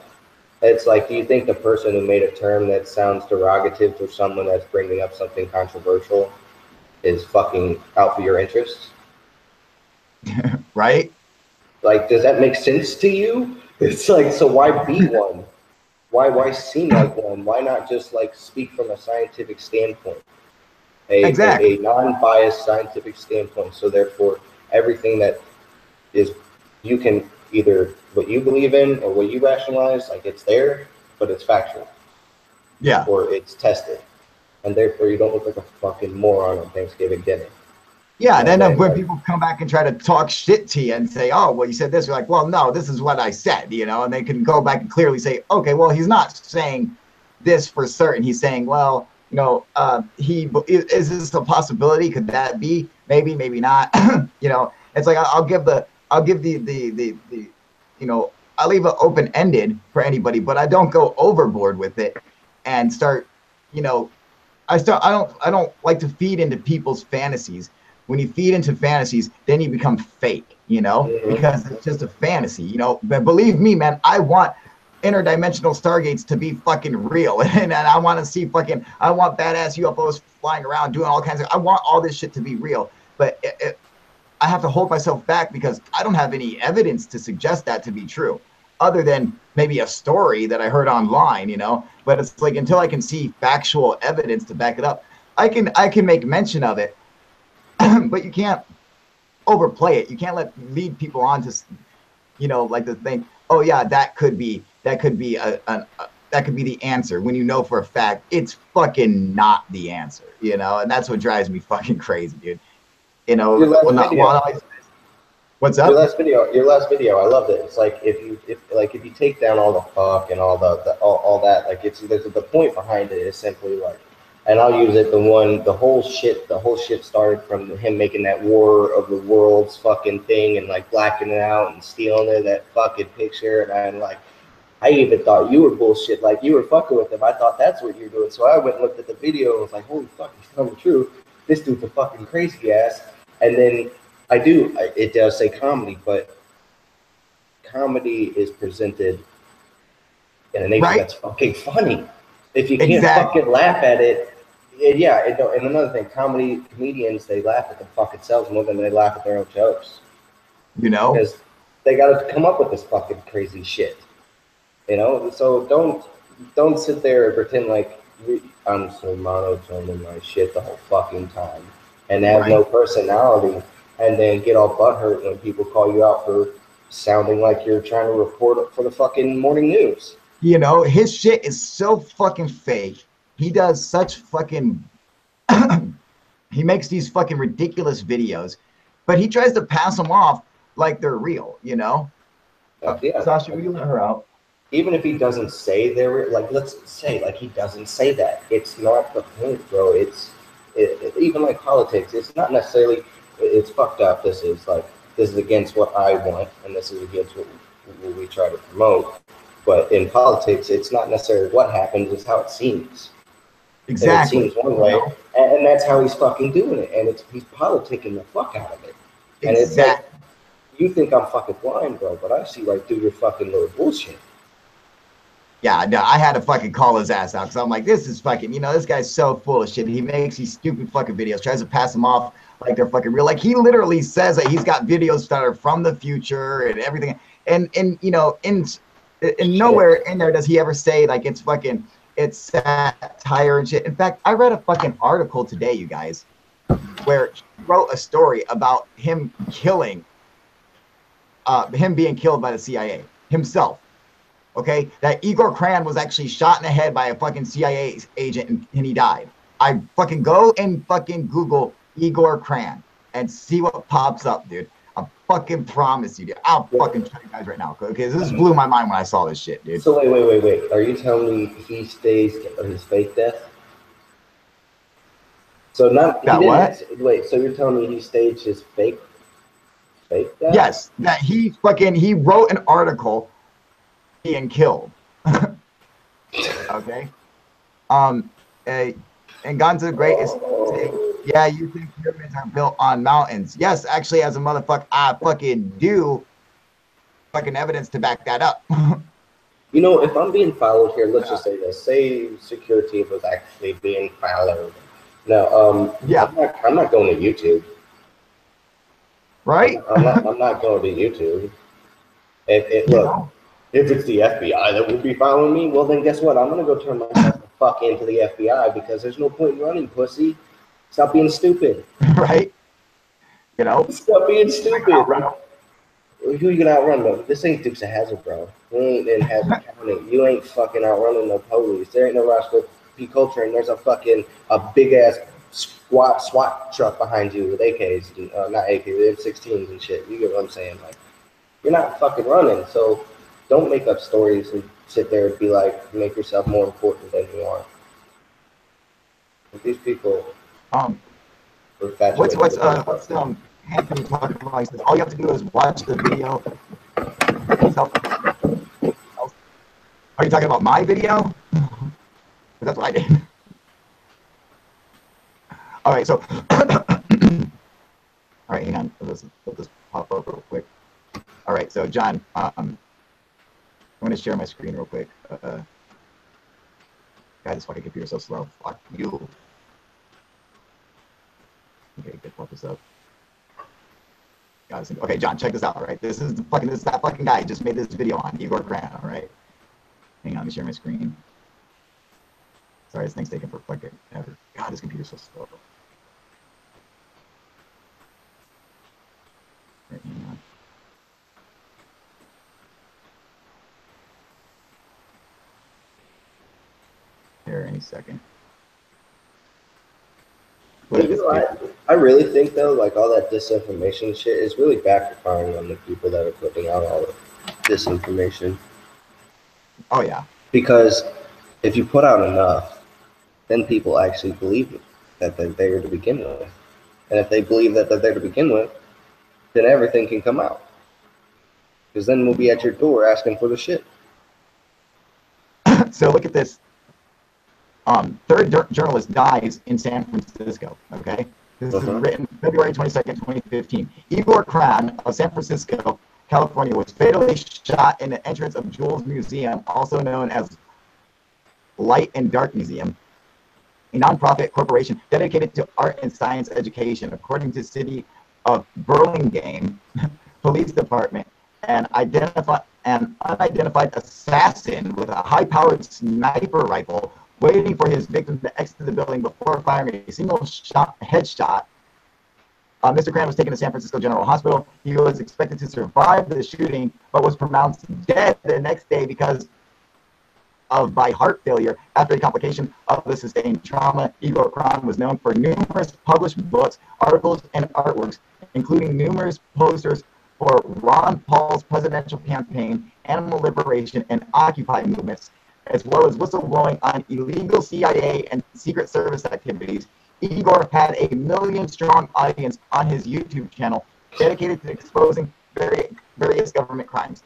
It's like, do you think the person who made a term that sounds derogative to someone that's bringing up something controversial is fucking out for your interests? Right? Like, does that make sense to you? It's like, so why be one? Why seem like one? Why not just like speak from a scientific standpoint? Exactly. a non-biased scientific standpoint. So therefore, everything that is, you can either what you believe in or what you rationalize, like it's there, but it's factual. Yeah. Or it's tested. And therefore you don't look like a fucking moron on Thanksgiving dinner. Yeah, And then then, when like, people come back and try to talk shit to you and say, "Oh, well, you said this," you're like, "Well, no, this is what I said," you know, and they can go back and clearly say, "Okay, well, he's not saying this for certain. He's saying, well, you know, is this a possibility? Could that be? Maybe, maybe not." You know, it's like I'll give the you know, I leave it open ended for anybody, but I don't go overboard with it and start, you know, I don't like to feed into people's fantasies. When you feed into fantasies, then you become fake, you know, because it's just a fantasy, you know. But believe me, man, I want interdimensional stargates to be fucking real, and I want to see I want badass UFOs flying around doing all kinds of. I want all this shit to be real, but I have to hold myself back because I don't have any evidence to suggest that to be true, other than maybe a story that I heard online, you know. But it's like until I can see factual evidence to back it up, I can make mention of it, but you can't overplay it. You can't lead people on to, you know, like to think, oh yeah, that could be that could be the answer when you know for a fact it's fucking not the answer, you know. And that's what drives me fucking crazy, dude. You know, what's up? Your last video, I loved it. It's like if you take down all the fuck and all all that, like there's the point behind it is simply like, and I'll use it the whole shit started from him making that War of the Worlds fucking thing and like blacking it out and stealing that fucking picture, and I'm like, I even thought you were bullshit, like you were fucking with him. I thought that's what you're doing. So I went and looked at the video and was like, holy fuck, he's telling the truth. This dude's a fucking crazy ass. And then it does say comedy, but comedy is presented in a nature that's fucking funny. If you can't fucking laugh at it, and another thing, comedians, they laugh at the fucking selves more than they laugh at their own jokes. You know? Because they got to come up with this fucking crazy shit. You know? So don't sit there and pretend like I'm so monotone in my shit the whole fucking time and have no personality, and then get all butthurt when people call you out for sounding like you're trying to report for the fucking morning news. You know, his shit is so fucking fake. He does such fucking he makes these fucking ridiculous videos, but he tries to pass them off like they're real, you know? Sasha, will you let her out? Even if he doesn't say they're like, let's say like he doesn't say that. It's not the point, bro. Even like politics, it's not necessarily, it's fucked up. This is against what I want, and this is against what we try to promote. But in politics, it's not necessarily what happens, it's how it seems. Exactly. And it seems one way, and that's how he's fucking doing it, and he's politicking the fuck out of it. And it's like, you think I'm fucking blind, bro, but I see right through your fucking little bullshit. Yeah, no, I had to fucking call his ass out because I'm like, this is fucking, you know, this guy's so full of shit. He makes these stupid fucking videos, tries to pass them off like they're fucking real. Like he literally says that he's got videos that are from the future and everything. And you know, in nowhere in there does he ever say like it's satire and shit. In fact, I read a fucking article today, you guys, where he wrote a story about him being killed by the CIA himself. Okay, that Igor Kran was actually shot in the head by a fucking CIA agent and he died. I fucking go and fucking Google Igor Kran and see what pops up, dude. I fucking promise you, dude. I'll fucking show you guys right now. Okay, this blew my mind when I saw this shit, dude. So wait. Are you telling me he staged his fake death? So not that what? Wait, so you're telling me he staged his fake death? Yes, that he wrote an article being killed. Okay. And Gonzo Great is saying, yeah, you think pyramids are built on mountains. Yes, actually, as a motherfucker, I fucking do fucking evidence to back that up. You know, if I'm being followed here, let's just say this. Say security was actually being followed. No, I'm not going to YouTube. Right? I'm not going to YouTube. Look, if it's the FBI that would be following me, well then guess what? I'm gonna go turn myself the fuck into the FBI because there's no point in running, pussy. Stop being stupid. Right? You know? Stop being stupid. Who you gonna outrun though? This ain't Dukes of Hazzard, bro. We ain't in Hazzard County. You ain't fucking outrunning no police. There ain't no Roscoe P. Coltrane. There's a big ass SWAT truck behind you with AKs, not AKs, they have 16s and shit. You get what I'm saying? Like, you're not fucking running. So don't make up stories and sit there and be like, make yourself more important than you are. But these people. What's Anthony talking about? He says all you have to do is watch the video. Are you talking about my video? That's what I did. All right, so all right, hang on. Let this pop up real quick. All right, so John, I'm gonna share my screen real quick. God, this fucking computer's so slow. Fuck you. Okay, good. Pop this up. Okay, John, check this out. All right, this is that fucking guy who just made this video on Igor Kran. All right, hang on, let me share my screen. Sorry, this thing's taking for fucking ever. God, this computer's so slow. Right, hang on. Here, any second. I really think though, like all that disinformation shit is really backfiring on the people that are putting out all the disinformation. Oh yeah. Because if you put out enough, then people actually believe that they're there to begin with. And if they believe that they're there to begin with, then everything can come out. Because then we'll be at your door asking for the shit. So look at this. Third journalist dies in San Francisco. Okay, this is written February 22nd, 2015. Igor Kran of San Francisco, California, was fatally shot in the entrance of Jules Museum, also known as Light and Dark Museum, a nonprofit corporation dedicated to art and science education, according to City of Burlingame Police Department. An unidentified assassin with a high-powered sniper rifle waiting for his victim to exit the building before firing a single headshot. Mr. Kran was taken to San Francisco General Hospital. He was expected to survive the shooting, but was pronounced dead the next day by heart failure after a complication of the sustained trauma. Igor Kran was known for numerous published books, articles, and artworks, including numerous posters for Ron Paul's presidential campaign, animal liberation, and Occupy movements, as well as whistleblowing on illegal CIA and Secret Service activities. Igor had a 1 million-strong audience on his YouTube channel dedicated to exposing various government crimes.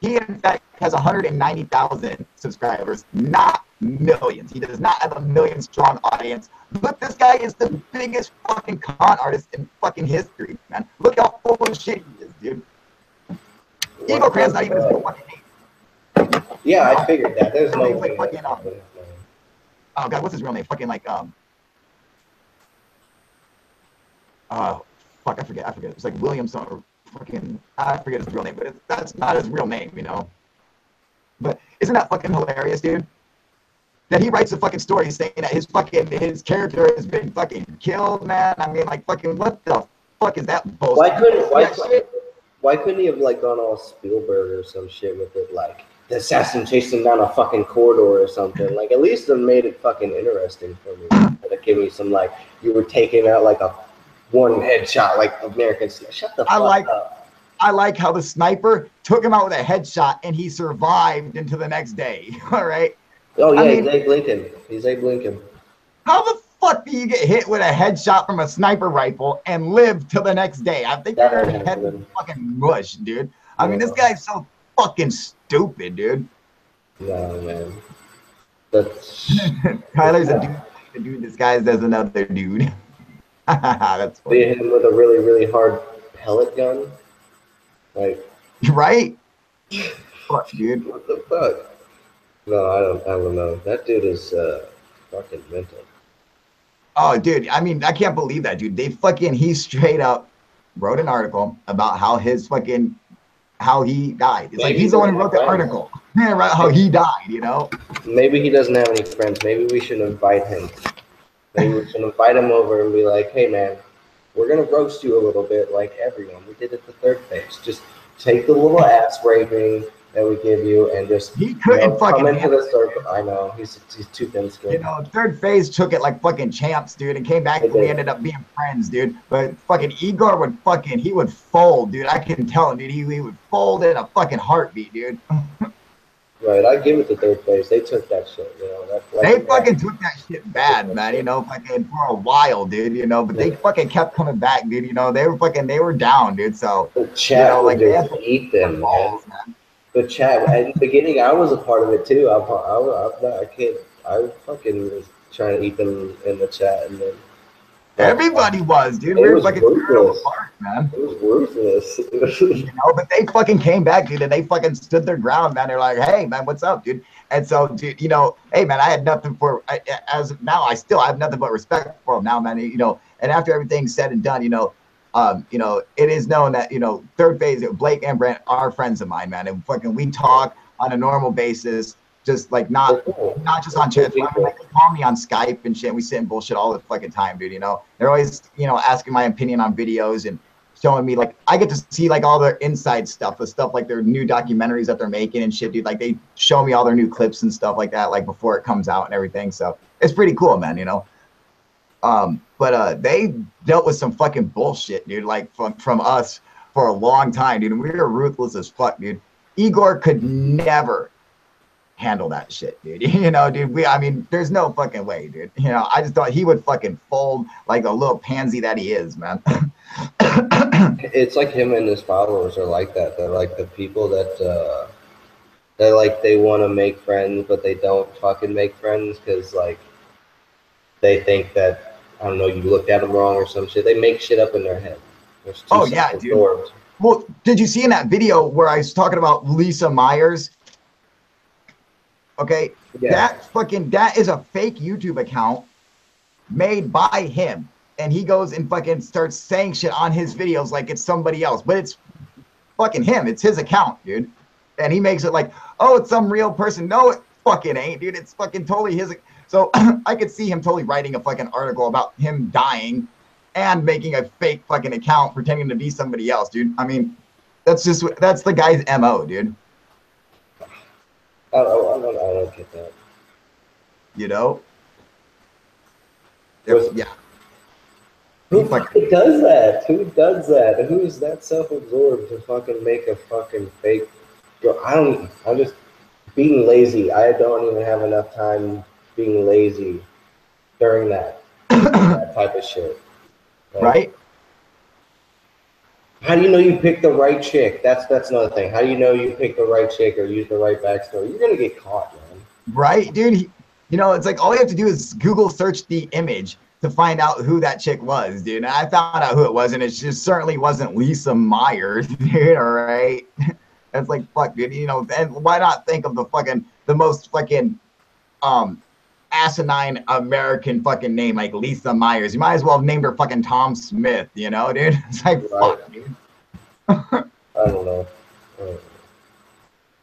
He, in fact, has 190,000 subscribers, not millions. He does not have a 1 million-strong audience. Look, this guy is the biggest fucking con artist in fucking history, man. Look how full of shit he is, dude. Igor Kran's not even his real fucking name. Yeah, I figured that. There's no way. Fucking, oh God, what's his real name? Fucking like fuck, I forget. It's like Williamson or fucking, I forget his real name, but that's not his real name, you know. But isn't that fucking hilarious, dude? That he writes a fucking story saying that his character has been fucking killed, man. I mean, like, fucking, what the fuck is that bullshit? Why couldn't he have like gone all Spielberg or some shit with it, like the assassin chased him down a fucking corridor or something? Like, at least it made it fucking interesting for me. Like, give me some, like, you were taking out like a one headshot, like Americans. Shut the fuck up. I like how the sniper took him out with a headshot and he survived into the next day. All right. Oh yeah, he's Abe Lincoln. He's Abe Lincoln. How the fuck do you get hit with a headshot from a sniper rifle and live till the next day? I think your head is fucking mush, dude. I mean, this guy's so fucking stupid, dude. No, man. That's Tyler's a dude disguised as another dude. That's funny. They hit him with a really, really hard pellet gun. Like, right? Fuck, dude. What the fuck? No, I don't know. That dude is fucking mental. Oh, dude, I mean, I can't believe that, dude. He straight up wrote an article about how he died. It's like he's the one who wrote the article. Right, how he died, you know? Maybe he doesn't have any friends. Maybe we should invite him They were gonna invite him over and be like, "Hey, man, we're gonna roast you a little bit, like everyone. We did it the third phase. Just take the little ass raping that we give you, and just He couldn't fucking come into handle the circle." I know he's too thin-skinned. You know, third phase took it like fucking champs, dude, and came back and we ended up being friends, dude. But fucking Igor would he would fold, dude. I can tell him, dude. He would fold in a fucking heartbeat, dude. Right, I give it to third phase. They took that shit, you know. They fucking took that shit bad, man. You know, fucking for a while, dude. You know, but they fucking kept coming back, dude. You know, they were down, dude. So the chat, you know, like, they just eat them, balls, man. The chat at the beginning, I was a part of it too. I'm not a kid. I fucking was trying to eat them in the chat, and then everybody was, dude. We were fucking apart, man. It was ruthless. You know, but they fucking came back, dude, and they fucking stood their ground, man. They're like, "Hey, man, what's up, dude?" And so, dude, you know, hey, man, I had nothing as of now, I still have nothing but respect for them now, man. You know, and after everything's said and done, you know, it is known that, you know, third phase, Blake and Brent are friends of mine, man. And fucking we talk on a normal basis, just like not just on chat. I mean, like, they call me on Skype and shit. We sit and bullshit all the fucking time, dude. You know, they're always, you know, asking my opinion on videos and showing me, like, I get to see like all their inside stuff, the stuff like their new documentaries that they're making and shit, dude. Like they show me all their new clips and stuff like that, like before it comes out and everything. So it's pretty cool, man. You know. But they dealt with some fucking bullshit, dude, like from us for a long time, dude. And we were ruthless as fuck, dude. Igor could never handle that shit, dude. You know, dude, I mean, there's no fucking way, dude. You know, I just thought he would fucking fold like a little pansy that he is, man. It's like him and his followers are like that. They're like the people that they're like, they want to make friends, but they don't fucking make friends because, like, they think that, I don't know, you looked at them wrong or some shit. They make shit up in their head. Oh, yeah, dude. Well, did you see in that video where I was talking about Lisa Myers? Okay, yeah. That is a fake YouTube account made by him. And he goes and fucking starts saying shit on his videos like it's somebody else. But it's fucking him. It's his account, dude. And he makes it like, oh, it's some real person. No, it fucking ain't, dude. It's fucking totally his. So I could see him totally writing a fucking article about him dying and making a fake fucking account pretending to be somebody else, dude. I mean, that's the guy's MO, dude. I don't get that. You know? Yeah. Who fucking does that? Who does that? Who is that self-absorbed to fucking make a fucking fake? I'm just being lazy. I don't even have enough time being lazy during that type of shit. Like, right? How do you know you picked the right chick? That's another thing. How do you know you picked the right chick or used the right backstory? You're gonna get caught, man. Right, dude. You know, it's like all you have to do is Google search the image to find out who that chick was, dude. And I found out who it was, and it just certainly wasn't Lisa Myers, dude. All right. That's like, fuck, dude. You know, and why not think of the most fucking asinine American fucking name like Lisa Myers? You might as well have named her fucking Tom Smith, you know, dude? It's like, fuck, dude. I don't know.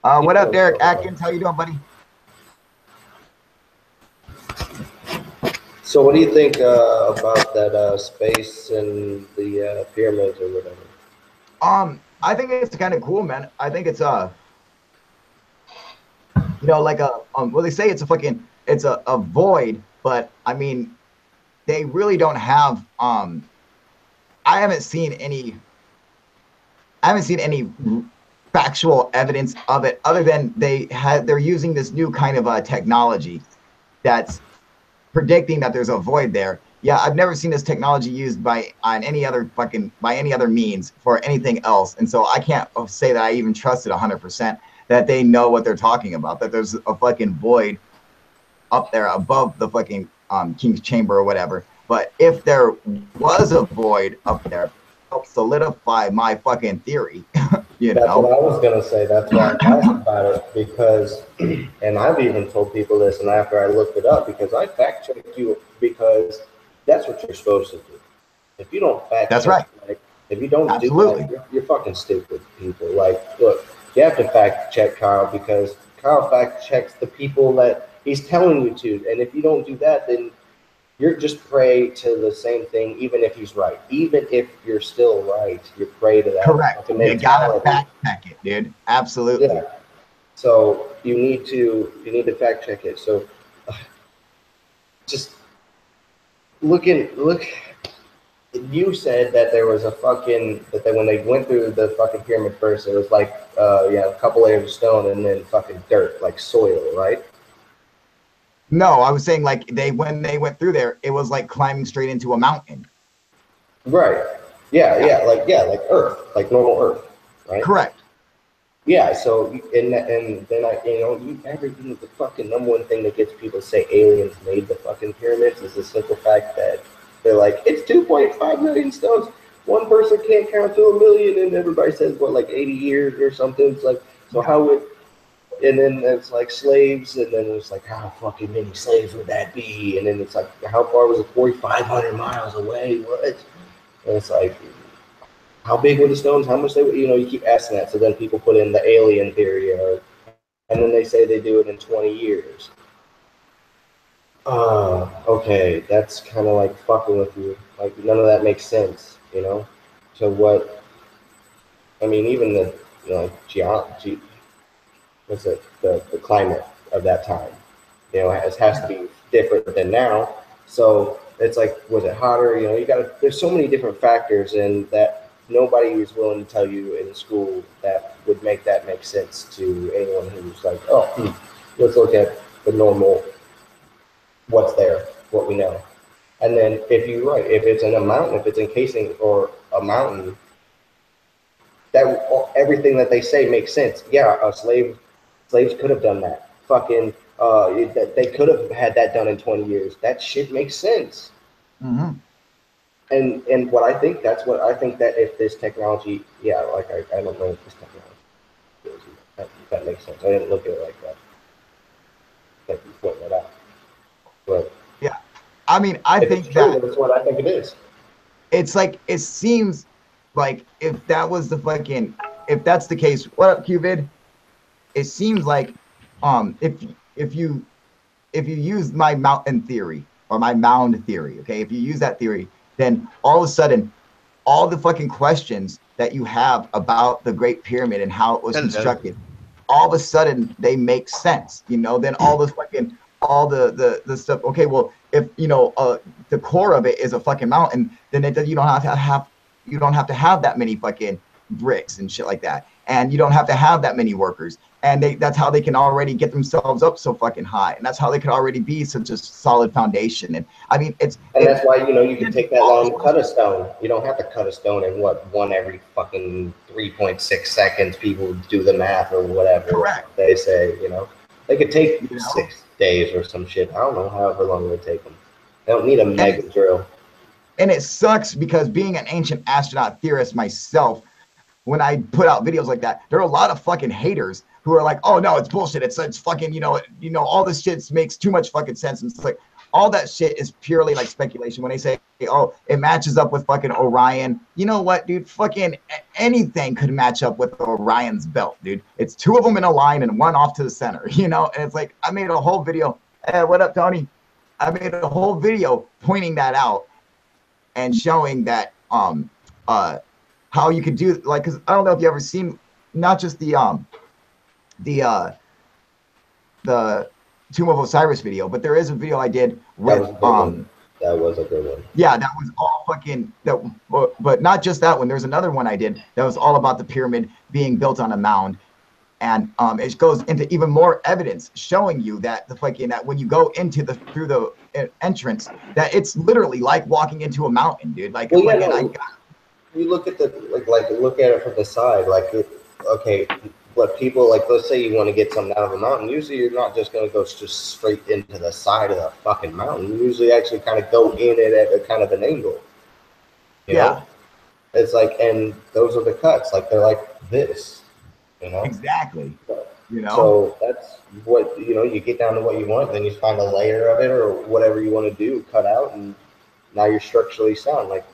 What up, Derek Atkins? How you doing, buddy? So what do you think about that space and the pyramids or whatever? I think it's kind of cool, man. I think it's you know, like well, they say it's a void, but I mean, they really don't have I haven't seen any factual evidence of it other than they're using this new kind of technology that's predicting that there's a void there. Yeah, I've never seen this technology used by any other means for anything else, and so I can't say that I even trust it 100% that they know what they're talking about. That there's a fucking void up there above the fucking King's Chamber or whatever. But if there was a void up there, help solidify my fucking theory. That's what I was gonna say. That's why I asked about it, because, and I've even told people this, and after I looked it up, because I fact checked you, because that's what you're supposed to do. If you don't fact that's check, right. Like, if you don't Absolutely. do that, you're fucking stupid, people. Like, look, you have to fact check Kyle, because Kyle fact checks the people that he's telling you to, and if you don't do that, then you're just prey to the same thing, even if he's right. Even if you're still right, you're prey to that. Correct. You gotta mentality. fact check it, dude. Absolutely. Yeah. So you need to fact check it. So just look. You said that there was a fucking that when they went through the fucking pyramid first, it was like a couple layers of stone and then fucking dirt, like soil, right? No, I was saying like when they went through there, it was like climbing straight into a mountain. Right. Yeah, like Earth, like normal Earth, right? Correct. Yeah. So and then everything. The fucking number one thing that gets people to say aliens made the fucking pyramids is the simple fact that they're like, it's 2.5 million stones. One person can't count to 1,000,000, and everybody says what, like 80 years or something. It's like, so how would? And then it's like slaves, and then it's like, how fucking many slaves would that be? And then it's like, how far was it? 4,500 miles away. What? And it's like, how big were the stones? How much they were? You keep asking that. So then people put in the alien theory, and then they say they do it in 20 years. Okay, that's kind of like fucking with you. Like, none of that makes sense, So what? I mean, even the geology. What's it? The climate of that time, it has to be different than now. So it's like, was it hotter? There's so many different factors, and that nobody is willing to tell you in school that would make that make sense to anyone who's like, let's look at the normal, what's there, what we know. And then if you're right, if it's in a mountain, if it's encasing or a mountain, that everything that they say makes sense. Yeah, slaves could have done that. Fucking, they could have had that done in 20 years. That shit makes sense. Mm-hmm. And what I think, that's what I think, that if this technology, I don't know if this technology, that makes sense. I didn't look at it like that. Like you pointing that out. But yeah, I mean, I think that's what I think it is. It's like, it seems like if that's the case, what up, Cupid? It seems like if you use my mountain theory or my mound theory, okay, if you use that theory, then all of a sudden all the fucking questions that you have about the Great Pyramid and how it was constructed, all of a sudden they make sense, then all the fucking the stuff. Okay, well, if the core of it is a fucking mountain, then you don't have to have that many fucking bricks and shit like that, and you don't have to have that many workers, and that's how they can already get themselves up so fucking high, and that's how they could already be such a solid foundation. And I mean, that's why you can take that long to cut a stone. You don't have to cut a stone in one every fucking 3.6 seconds. People do the math or whatever. Correct. They say they could take 6 days or some shit. I don't know, however long it would take them. They don't need a mega drill. And it sucks because, being an ancient astronaut theorist myself, when I put out videos like that, there are a lot of fucking haters who are like, oh no, it's bullshit. It's fucking, all this shit makes too much fucking sense. And it's like, all that shit is purely like speculation. When they say, oh, it matches up with fucking Orion. You know what, dude? Fucking anything could match up with Orion's belt, dude. It's two of them in a line and one off to the center, and it's like, I made a whole video. Hey, what up, Tony? I made a whole video pointing that out and showing that how you could do, like, because I don't know if you ever seen not just the Tomb of Osiris video, but there is a video I did with that was a good one. Yeah, that was all fucking but not just that one. There's another one I did that was all about the pyramid being built on a mound, and it goes into even more evidence showing you that that when you go into through the entrance, that it's literally like walking into a mountain, dude. Like, you look at look at it from the side, what people, like, let's say you want to get something out of a mountain, usually you're not just going to go just straight into the side of the fucking mountain. You usually actually kind of go in it at a kind of an angle. You know? It's like, and those are the cuts, like, they're like this, Exactly. So that's what, you get down to what you want, then you find a layer of it or whatever you want to do, cut out, and now you're structurally sound. Like,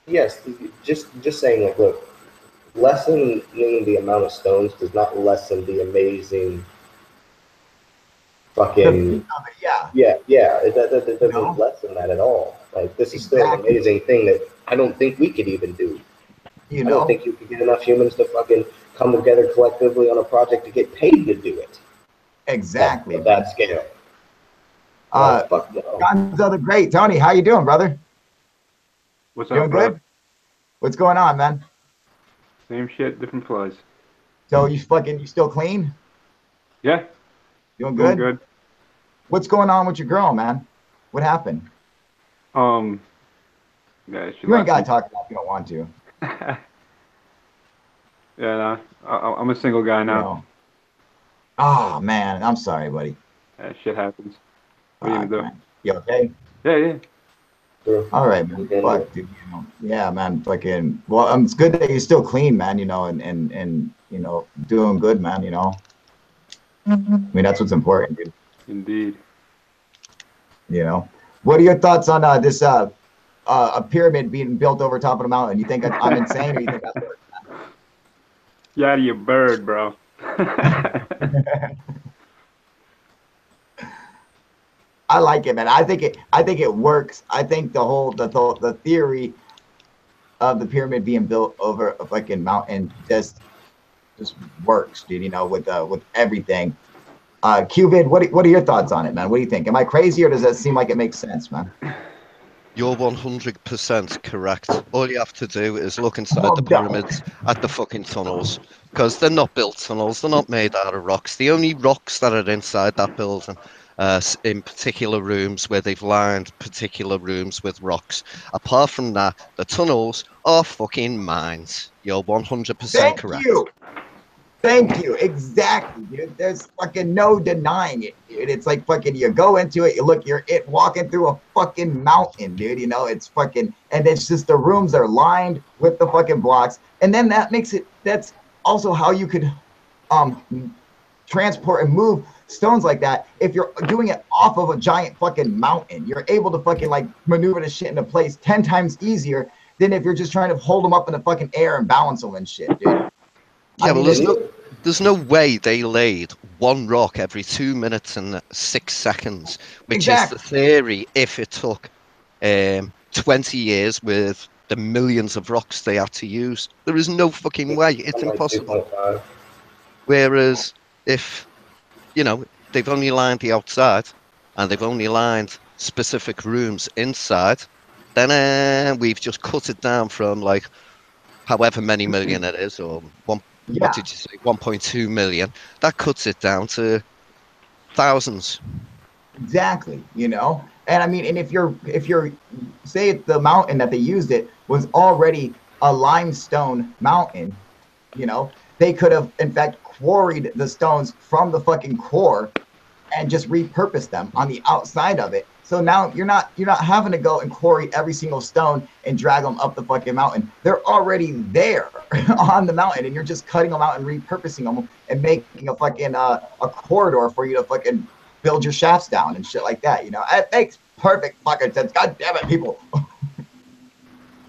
yes, just saying, like, look, lessening the amount of stones does not lessen the amazing fucking Yeah. yeah. It doesn't No. lessen that at all. Like this is still an Exactly. amazing thing that I don't think we could even do. You I don't know. think you could get enough humans to fucking come together collectively on a project to get paid to do it. Exactly. At that scale. Fuck no. Gonzo the Great, Tony, how you doing, brother? What's Doing up, bro? good? What's going on, man? Same shit, different flies. So you still clean? Yeah, Doing doing good? good. What's going on with your girl, man? What happened? Yeah, she You ain't gotta left talk about it if you don't want to. me. Yeah, nah, I'm a single guy You now. know. Oh man, I'm sorry, buddy. Yeah, shit happens. What are you Fuck, gonna do? man. You okay? Yeah, yeah. Sure. All right, man. Okay. Fuck, dude. You know, yeah, man. Fucking. Well, it's good that you're still clean, man. You know, and you know, doing good, man. You know. I mean, that's what's important, dude. Indeed. You know. What are your thoughts on this a pyramid being built over top of the mountain? You think I'm insane, or you think that works? You out of your bird, bro. I like it, man. I think it works. I think the theory of the pyramid being built over a fucking mountain just works, dude. You know, with everything. Qvid, what are your thoughts on it, man? What do you think? Am I crazy, or does that seem like it makes sense, man? You're 100% correct. All you have to do is look inside Oh, the no. pyramids at the fucking tunnels, because they're not built tunnels. They're not made out of rocks. The only rocks that are inside that building, in particular rooms where they've lined particular rooms with rocks. Apart from that, the tunnels are fucking mines. You're 100% Thank correct. you. Thank you. Exactly, dude. There's fucking no denying it, dude. It's like fucking you go into it, you look, you're walking through a fucking mountain, dude. You know, it's fucking, and it's just the rooms are lined with the fucking blocks. And then that makes it, that's also how you could transport and move stones like that. If you're doing it off of a giant fucking mountain, you're able to fucking like maneuver the shit into place 10 times easier than if you're just trying to hold them up in the fucking air and balance them and shit, dude. Yeah, I mean, well, there's no way they laid one rock every 2 minutes and 6 seconds, which Exactly. is the theory if it took 20 years with the millions of rocks they had to use. There is no fucking way. It's I'm like impossible. 2.5. Whereas if, you know, they've only lined the outside and they've only lined specific rooms inside, then we've just cut it down from like however many million it is, or what did you say, 1.2 million. That cuts it down to thousands. Exactly, you know. And I mean, and if you're say the mountain that they used it was already a limestone mountain, you know, they could have in fact quarried the stones from the fucking core and just repurposed them on the outside of it. So now you're not having to go and quarry every single stone and drag them up the fucking mountain. They're already there on the mountain, and you're just cutting them out and repurposing them and making a fucking a corridor for you to fucking build your shafts down and shit like that. You know, it makes perfect fucking sense. God damn it, people.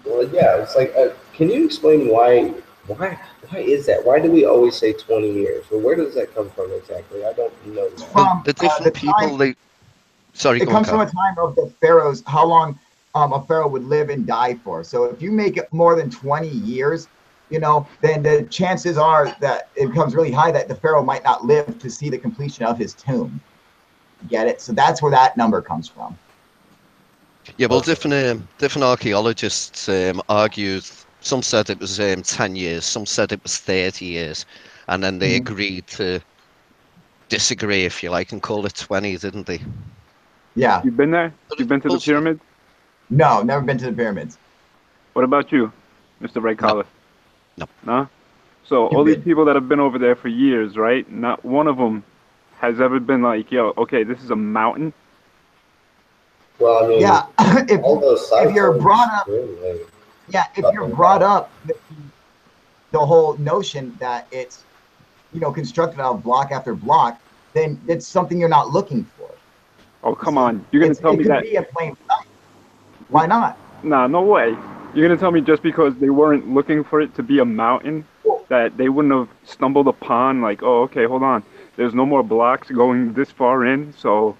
Well, yeah, it's like, can you explain why is that? Why do we always say 20 years? Well, where does that come from exactly? I don't know that. From The different people, time, it comes from a time of the pharaohs, how long a pharaoh would live and die for. So if you make it more than 20 years, you know, then the chances are that it becomes really high that the pharaoh might not live to see the completion of his tomb. Get it? So that's where that number comes from. Yeah, well, different archaeologists argued. Some said it was 10 years, some said it was 30 years, and then they agreed to disagree, if you like, and call it 20, didn't they? Yeah. You've been there? You've been to the pyramids? No, never been to the pyramids. What about you, Mr. Ray Collar? No. No? So all these people that have been over there for years, right? Not one of them has ever been like, yo, okay, this is a mountain. Well, I mean, yeah, if you're brought up, if you're brought up with the whole notion that it's, you know, constructed out of block after block, then it's something you're not looking for. Oh, come on. You're going to tell me that. It could be in plain sight. Why not? Nah, no way. You're going to tell me just because they weren't looking for it to be a mountain, that they wouldn't have stumbled upon, like, oh, okay, hold on. There's no more blocks going this far in, so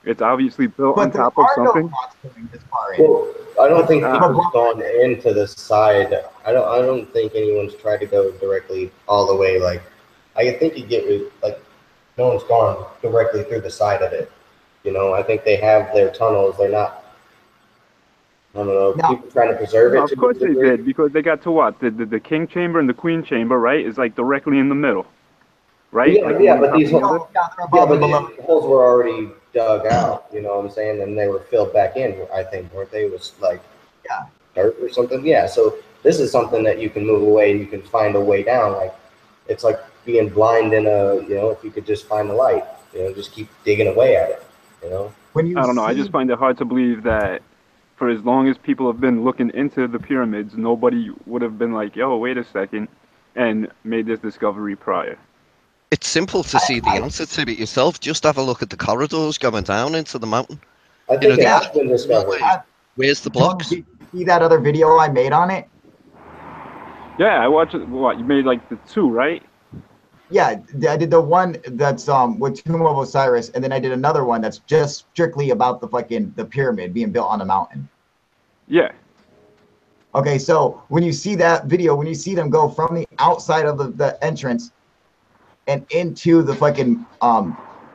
it's obviously built on But there top of are no something. blocks going this far in. Well, I don't think Uh, people's gone into the side. I don't think anyone's tried to go directly all the way. Like, I think you get like, no one's gone directly through the side of it. You know, I think they have their tunnels. They're not. I don't know. No. People trying to preserve it. Of to course a they degree. did, because they got to what? The king chamber and the queen chamber, right? Is like directly in the middle, right? Yeah, Like yeah, one but on these top of holes, the other. Yeah, they're yeah, above but and below. these holes were already dug out. You know what I'm saying? And they were filled back in. I think, weren't they? It was like Yeah. dirt or something. Yeah. So this is something that you can move away and you can find a way down. Like, it's like being blind in a, you know, if you could just find the light, you know, just keep digging away at it. You know. When you I don't know. I see- just find it hard to believe that for as long as people have been looking into the pyramids, nobody would have been like, "Yo, wait a second," and made this discovery prior. It's simple to see the answer to it yourself. Just have a look at the corridors going down into the mountain. I think know, it has been discovered. Where's the blocks? Did you see that other video I made on it? Yeah, I watched it. What, you made like the 2, right? Yeah, I did the one that's with Tomb of Osiris, and then I did another one that's just strictly about the pyramid being built on a mountain. Yeah. Okay, so when you see that video, when you see them go from the outside of the entrance and into the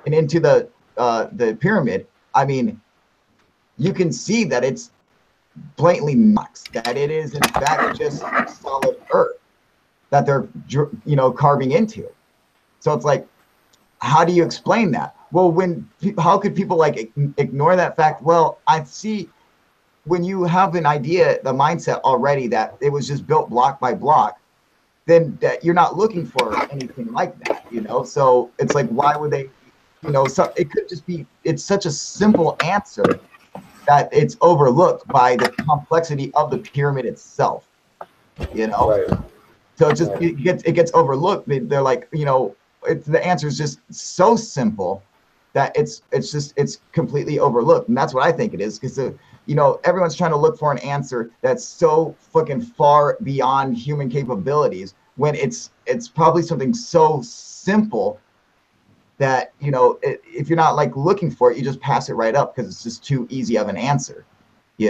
and into the pyramid, I mean, you can see that it's blatantly rocks, that it is in fact just solid earth that they're carving into. So it's like, how do you explain that? Well, how could people like ignore that fact? Well, I see when you have an idea, the mindset already that it was just built block by block, then that you're not looking for anything like that, you know? So it's like, why would they, so it could just be, it's such a simple answer that it's overlooked by the complexity of the pyramid itself, you know? Right. So it gets overlooked. They're like, the answer is just so simple that it's completely overlooked, and that's what I think it is, because everyone's trying to look for an answer that's so fucking far beyond human capabilities when it's probably something so simple that if you're not like looking for it, you just pass it right up because it's just too easy of an answer, I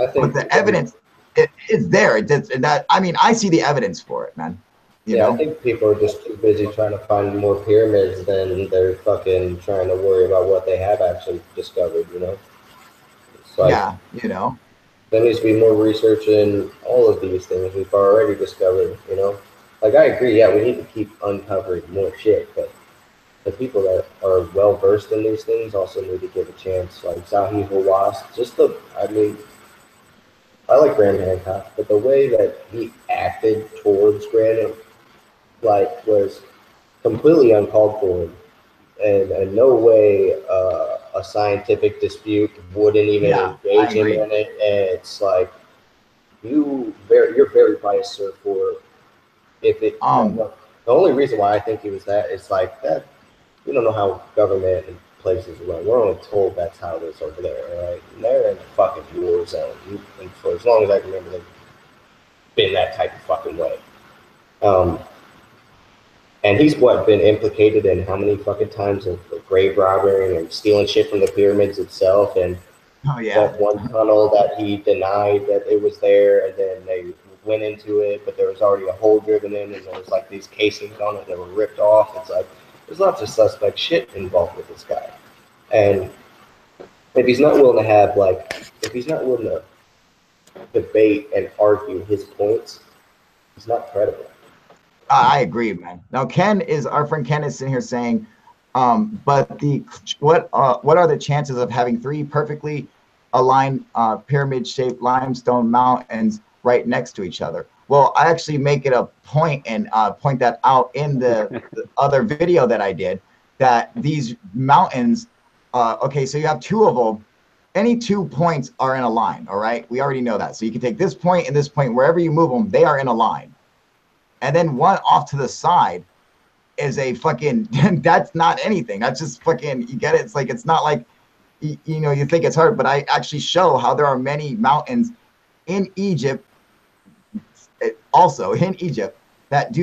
think. But the evidence it's there. I see the evidence for it, man. I think people are just too busy trying to find more pyramids than they're fucking trying to worry about what they have actually discovered, It's like, yeah, there needs to be more research in all of these things we've already discovered, Like, I agree, yeah, we need to keep uncovering more shit, but the people that are well versed in these things also need to give a chance. Like Zahi Hawass, I like Graham Hancock, but the way that he acted towards Graham, was completely uncalled for, and in no way a scientific dispute wouldn't even engage him in it. And it's like you're very biased, sir. For if it the only reason why I think he was that is like that. We don't know how government and places run. We're only told that's how it is over there, right? And they're in a fucking war zone. And for as long as I can remember, they've been that type of fucking way. And he's been implicated in how many fucking times of grave robbery and stealing shit from the pyramids itself. And that one tunnel that he denied that it was there, and then they went into it, but there was already a hole driven in, and there was like these casings on it that were ripped off. It's like, there's lots of suspect shit involved with this guy. And if he's not willing to debate and argue his points, he's not credible. I agree, man. Now, our friend Ken is sitting here saying, but what are the chances of having 3 perfectly aligned pyramid-shaped limestone mountains right next to each other? Well, I actually make it a point and point that out in the other video that I did, that these mountains, so you have 2 of them. Any 2 points are in a line, all right? We already know that. So you can take this point and this point, wherever you move them, they are in a line. And then one off to the side is a fucking, that's not anything. That's just fucking, you get it? It's like, it's not like, you think it's hard, but I actually show how there are many mountains in Egypt, also in Egypt, that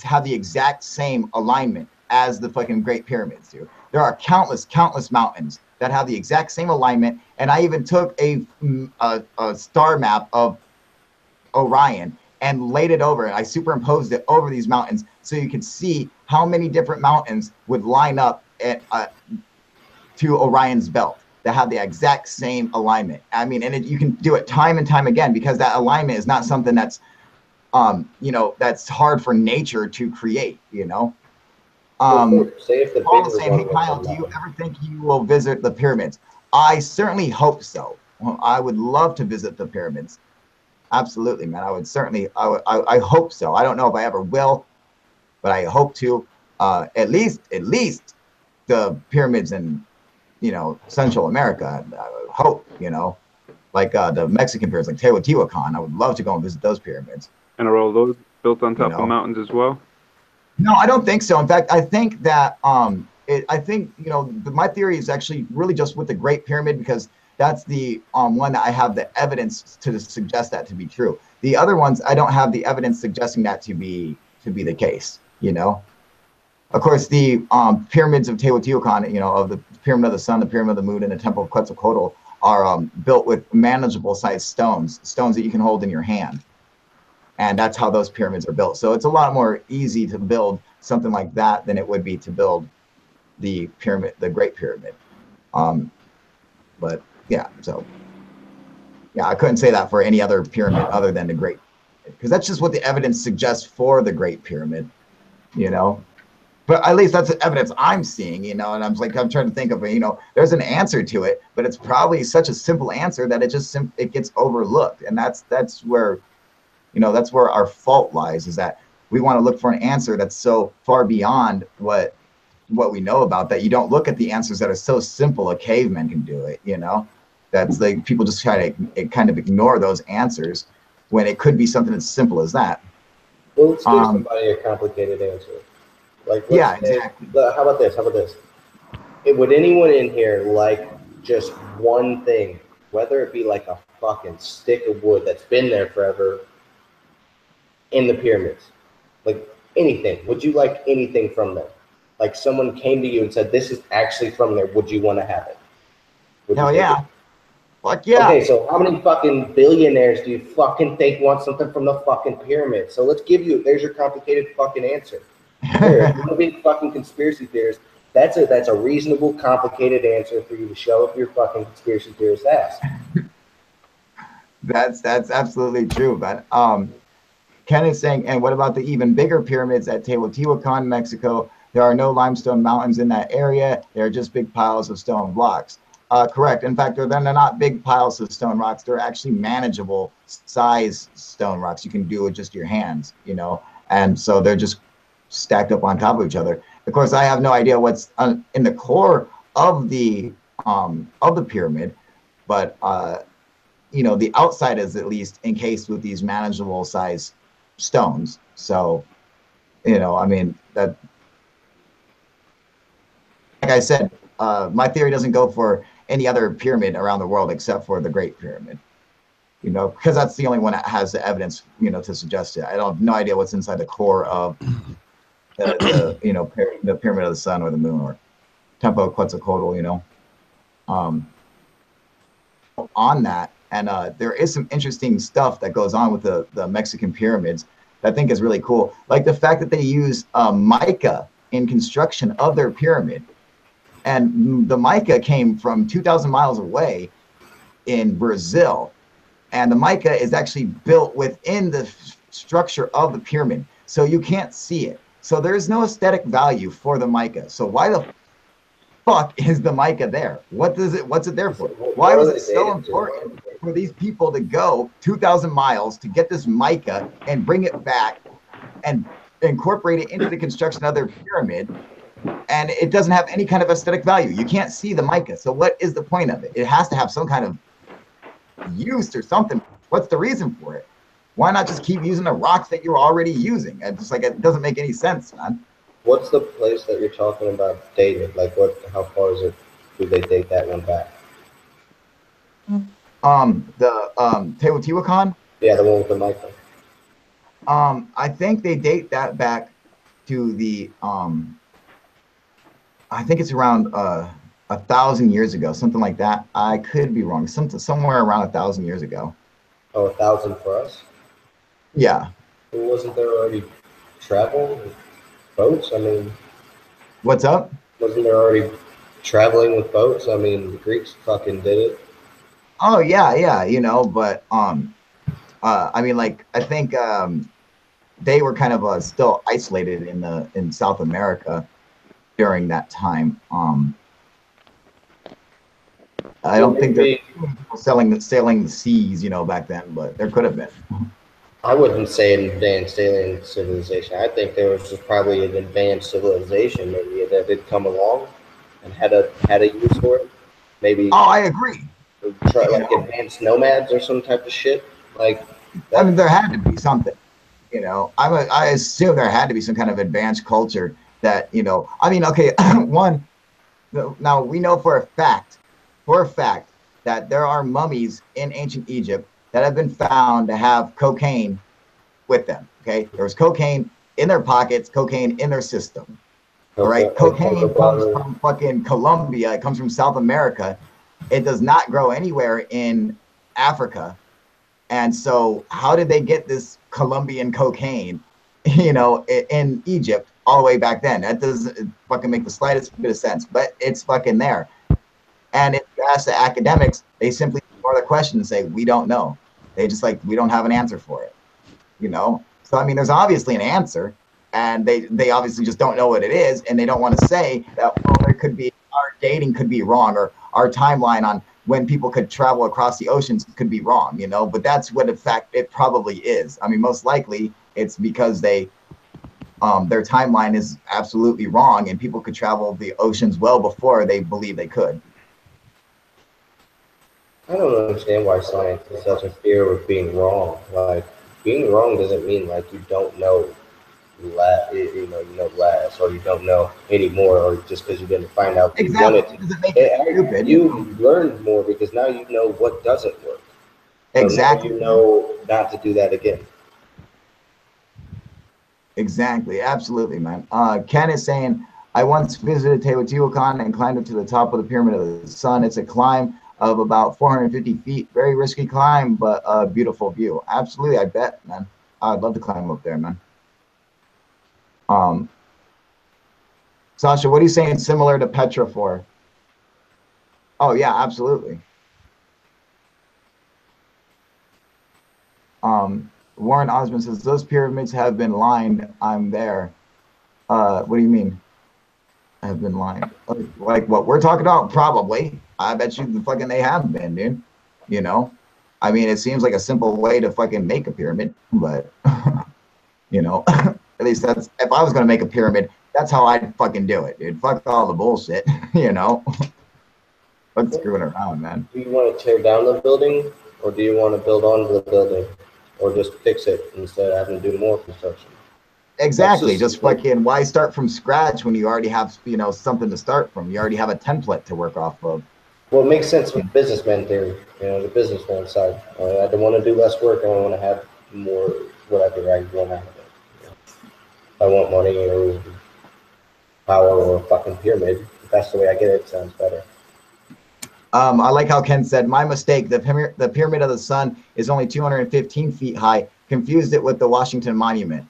have the exact same alignment as the fucking Great Pyramids do. There are countless mountains that have the exact same alignment. And I even took a star map of Orion and laid it over, and I superimposed it over these mountains so you could see how many different mountains would line up at, to Orion's belt that have the exact same alignment. I mean, and you can do it time and time again, because that alignment is not something that's, that's hard for nature to create, Say if the Paul bigger saying, one hey, was Kyle, in do you line. ever think you will visit the pyramids? I certainly hope so. Well, I would love to visit the pyramids. Absolutely, man. I would certainly, I hope so. I don't know if I ever will, but I hope to. At least the pyramids in, Central America. I would hope, like the Mexican pyramids, like Teotihuacan. I would love to go and visit those pyramids. And are all those built on top know. of mountains as well? No, I don't think so. In fact, I think that my theory is actually really just with the Great Pyramid, because that's the one that I have the evidence to suggest that to be true. The other ones, I don't have the evidence suggesting that to be the case. Of course, the pyramids of Teotihuacan, of the Pyramid of the Sun, the Pyramid of the Moon, and the Temple of Quetzalcoatl are built with manageable sized stones that you can hold in your hand. And that's how those pyramids are built. So it's a lot more easy to build something like that than it would be to build the pyramid, the Great Pyramid. But yeah, so yeah, I couldn't say that for any other pyramid other than the Great, because that's just what the evidence suggests for the Great Pyramid, But at least that's the evidence I'm seeing, and I'm trying to think of there's an answer to it, but it's probably such a simple answer that it gets overlooked, and that's where. That's where our fault lies, is that we want to look for an answer that's so far beyond what we know about, that you don't look at the answers that are so simple a caveman can do it, That's like people just try to kind of ignore those answers when it could be something as simple as that. Well, let's give somebody a complicated answer. Like, yeah, say, exactly. How about this? Would anyone in here like just one thing, whether it be like a fucking stick of wood that's been there forever, in the pyramids, like anything? Would you like anything from them? Like someone came to you and said, "This is actually from there. Would you want to have it?" Hell yeah. Fuck yeah. Okay, so how many fucking billionaires do you fucking think want something from the fucking pyramid? So let's give you. There's your complicated fucking answer. Here, if you want to be fucking conspiracy theorist, that's a reasonable, complicated answer for you to show up your fucking conspiracy theorist ass. That's absolutely true, but Ken is saying, and what about the even bigger pyramids at Teotihuacan, Mexico? There are no limestone mountains in that area. They're just big piles of stone blocks. Correct. In fact, they're not big piles of stone rocks. They're actually manageable size stone rocks you can do with just your hands, And so they're just stacked up on top of each other. Of course, I have no idea what's in the core of the pyramid, but the outside is at least encased with these manageable size stones. So, I mean, that, like I said, my theory doesn't go for any other pyramid around the world except for the Great Pyramid, because that's the only one that has the evidence, to suggest it. I don't have no idea what's inside the core of the Pyramid of the Sun or the Moon or Temple of Quetzalcoatl, on that. And there is some interesting stuff that goes on with the Mexican pyramids that I think is really cool. Like the fact that they use mica in construction of their pyramid. And the mica came from 2,000 miles away in Brazil. And the mica is actually built within the structure of the pyramid. So you can't see it. So there's no aesthetic value for the mica. So why the fuck is the mica there? What's it there for? Why was it so important for these people to go 2,000 miles to get this mica and bring it back and incorporate it into the construction of their pyramid? And it doesn't have any kind of aesthetic value. You can't see the mica. So what is the point of it? It has to have some kind of use or something. What's the reason for it? Why not just keep using the rocks that you're already using? It's just like, it doesn't make any sense, man. What's the place that you're talking about dated? Like how far is it? Do they date that one back? The Teotihuacan? Yeah, the one with the mica. I think they date that back to the I think it's around 1,000 years ago, something like that. I could be wrong. Somewhere around 1,000 years ago. Oh, 1,000 for us? Yeah. Well, wasn't there already travel with boats? I mean, What's up? wasn't there already traveling with boats? I mean, the Greeks fucking did it. Oh yeah, yeah. But I mean, like I think they were kind of still isolated in South America during that time. I don't think there were people sailing the seas, back then, but there could have been. I wouldn't say an advanced alien civilization. I think there was just probably an advanced civilization maybe that did come along and had a use for it. Maybe Oh, I agree. try like advanced nomads or some type of shit. Like I mean, there had to be something. I assume there had to be some kind of advanced culture that, I mean, okay, one, now we know for a fact, that there are mummies in ancient Egypt that have been found to have cocaine with them. Okay, there was cocaine in their pockets, cocaine in their system. All right, cocaine comes from fucking Colombia. It comes from South America. It does not grow anywhere in Africa. And so, how did they get this Colombian cocaine, in Egypt all the way back then? That doesn't fucking make the slightest bit of sense, but it's fucking there. And if you ask the academics, they simply ignore the question and say, we don't know. They just we don't have an answer for it, So, I mean, there's obviously an answer, and they obviously just don't know what it is, and they don't want to say that, well, there could be, our dating could be wrong, or our timeline on when people could travel across the oceans could be wrong, but that's what in fact it probably is. I mean, most likely it's because their timeline is absolutely wrong, and people could travel the oceans well before they believe they could. I don't understand why science is such a fear of being wrong. Like being wrong doesn't mean like you don't know less, or you don't know anymore, or just because you didn't find out Exactly. you wanted to. You learned more because now you know what doesn't work. So exactly. you know not to do that again. Exactly. Absolutely, man. Ken is saying, I once visited Teotihuacan and climbed up to the top of the Pyramid of the Sun. It's a climb of about 450 feet. Very risky climb, but a beautiful view. Absolutely, I bet, man. I'd love to climb up there, man. Sasha, what are you saying similar to Petra for? Oh, yeah, absolutely. Warren Osmond says, those pyramids have been lined. I'm there. What do you mean? Have been lined? Like what we're talking about? Probably. I bet you fucking they have been, dude. I mean, it seems like a simple way to fucking make a pyramid, but at least that's, if I was gonna make a pyramid, that's how I'd fucking do it, dude. Fuck all the bullshit, Fuck screwing around, man. Do you want to tear down the building, or do you want to build onto the building, or just fix it instead of having to do more construction? Exactly. Just fucking, why start from scratch when you already have, something to start from? You already have a template to work off of. Well, it makes sense with businessman theory, the businessman side. I don't want to do less work. I want to have more, whatever I want to have. I want money or power or a fucking pyramid. If that's the way I get it, it sounds better. I like how Ken said, my mistake. The Pyramid of the Sun is only 215 feet high. Confused it with the Washington Monument.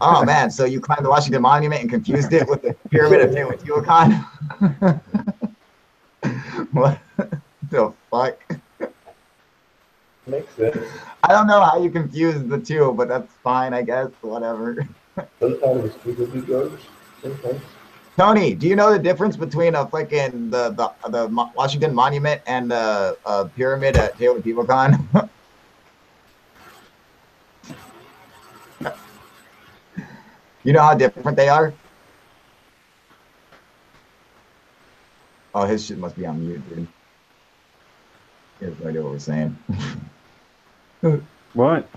Oh, man. So you climbed the Washington Monument and confused it with the Pyramid of Teotihuacan? What the fuck? Makes sense. I don't know how you confuse the two, but that's fine, I guess. Whatever. Sometimes people do drugs. Sometimes. Tony, do you know the difference between a fucking the Washington Monument and the pyramid at Teotihuacan? You know how different they are? Oh, his shit must be on mute, dude. He has no idea what we're saying. What?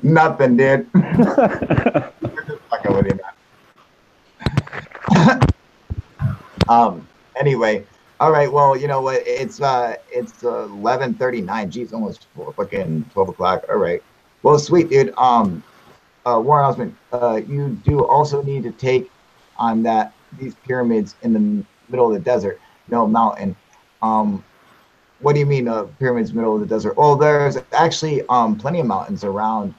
Nothing, dude. We're just fucking with you, man. Anyway, all right. Well, you know what? It's 11:39. Geez, almost fucking 12 o'clock. All right. Well, sweet, dude. Warren Osmond, you do also need to take on that these pyramids in the middle of the desert, no mountain. What do you mean pyramids middle of the desert? Well, there's actually plenty of mountains around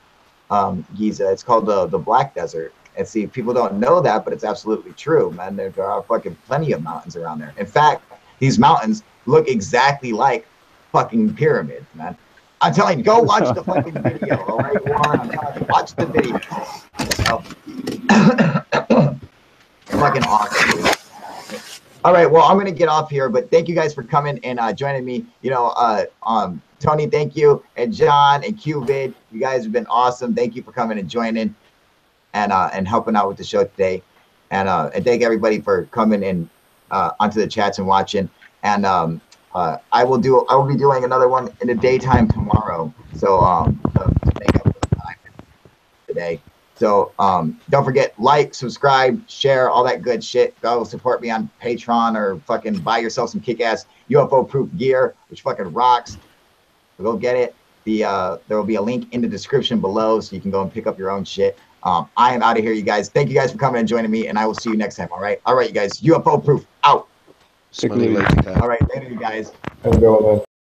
Giza. It's called the Black Desert. And see, people don't know that, but it's absolutely true, man. There are fucking plenty of mountains around there. In fact, these mountains look exactly like fucking pyramids, man. I'm telling you, go watch the fucking video, all right, Warren? I'm telling you, watch the video. Fucking awesome, dude. All right, well, I'm gonna get off here, but thank you guys for coming and joining me. You know, Tony, thank you, and John and Qvid, you guys have been awesome. Thank you for coming and joining and helping out with the show today, and thank everybody for coming in onto the chats and watching. And I will be doing another one in the daytime tomorrow, so to make up for the time today. So don't forget, like, subscribe, share, all that good shit. Go support me on Patreon or fucking buy yourself some kick-ass UFO proof gear, which fucking rocks. So go get it. There will be a link in the description below, so you can go and pick up your own shit. I am out of here, you guys. Thank you guys for coming and joining me, and I will see you next time. All right, you guys. UFO proof out. Smelly later, All right, later, you guys. Have a good one, man.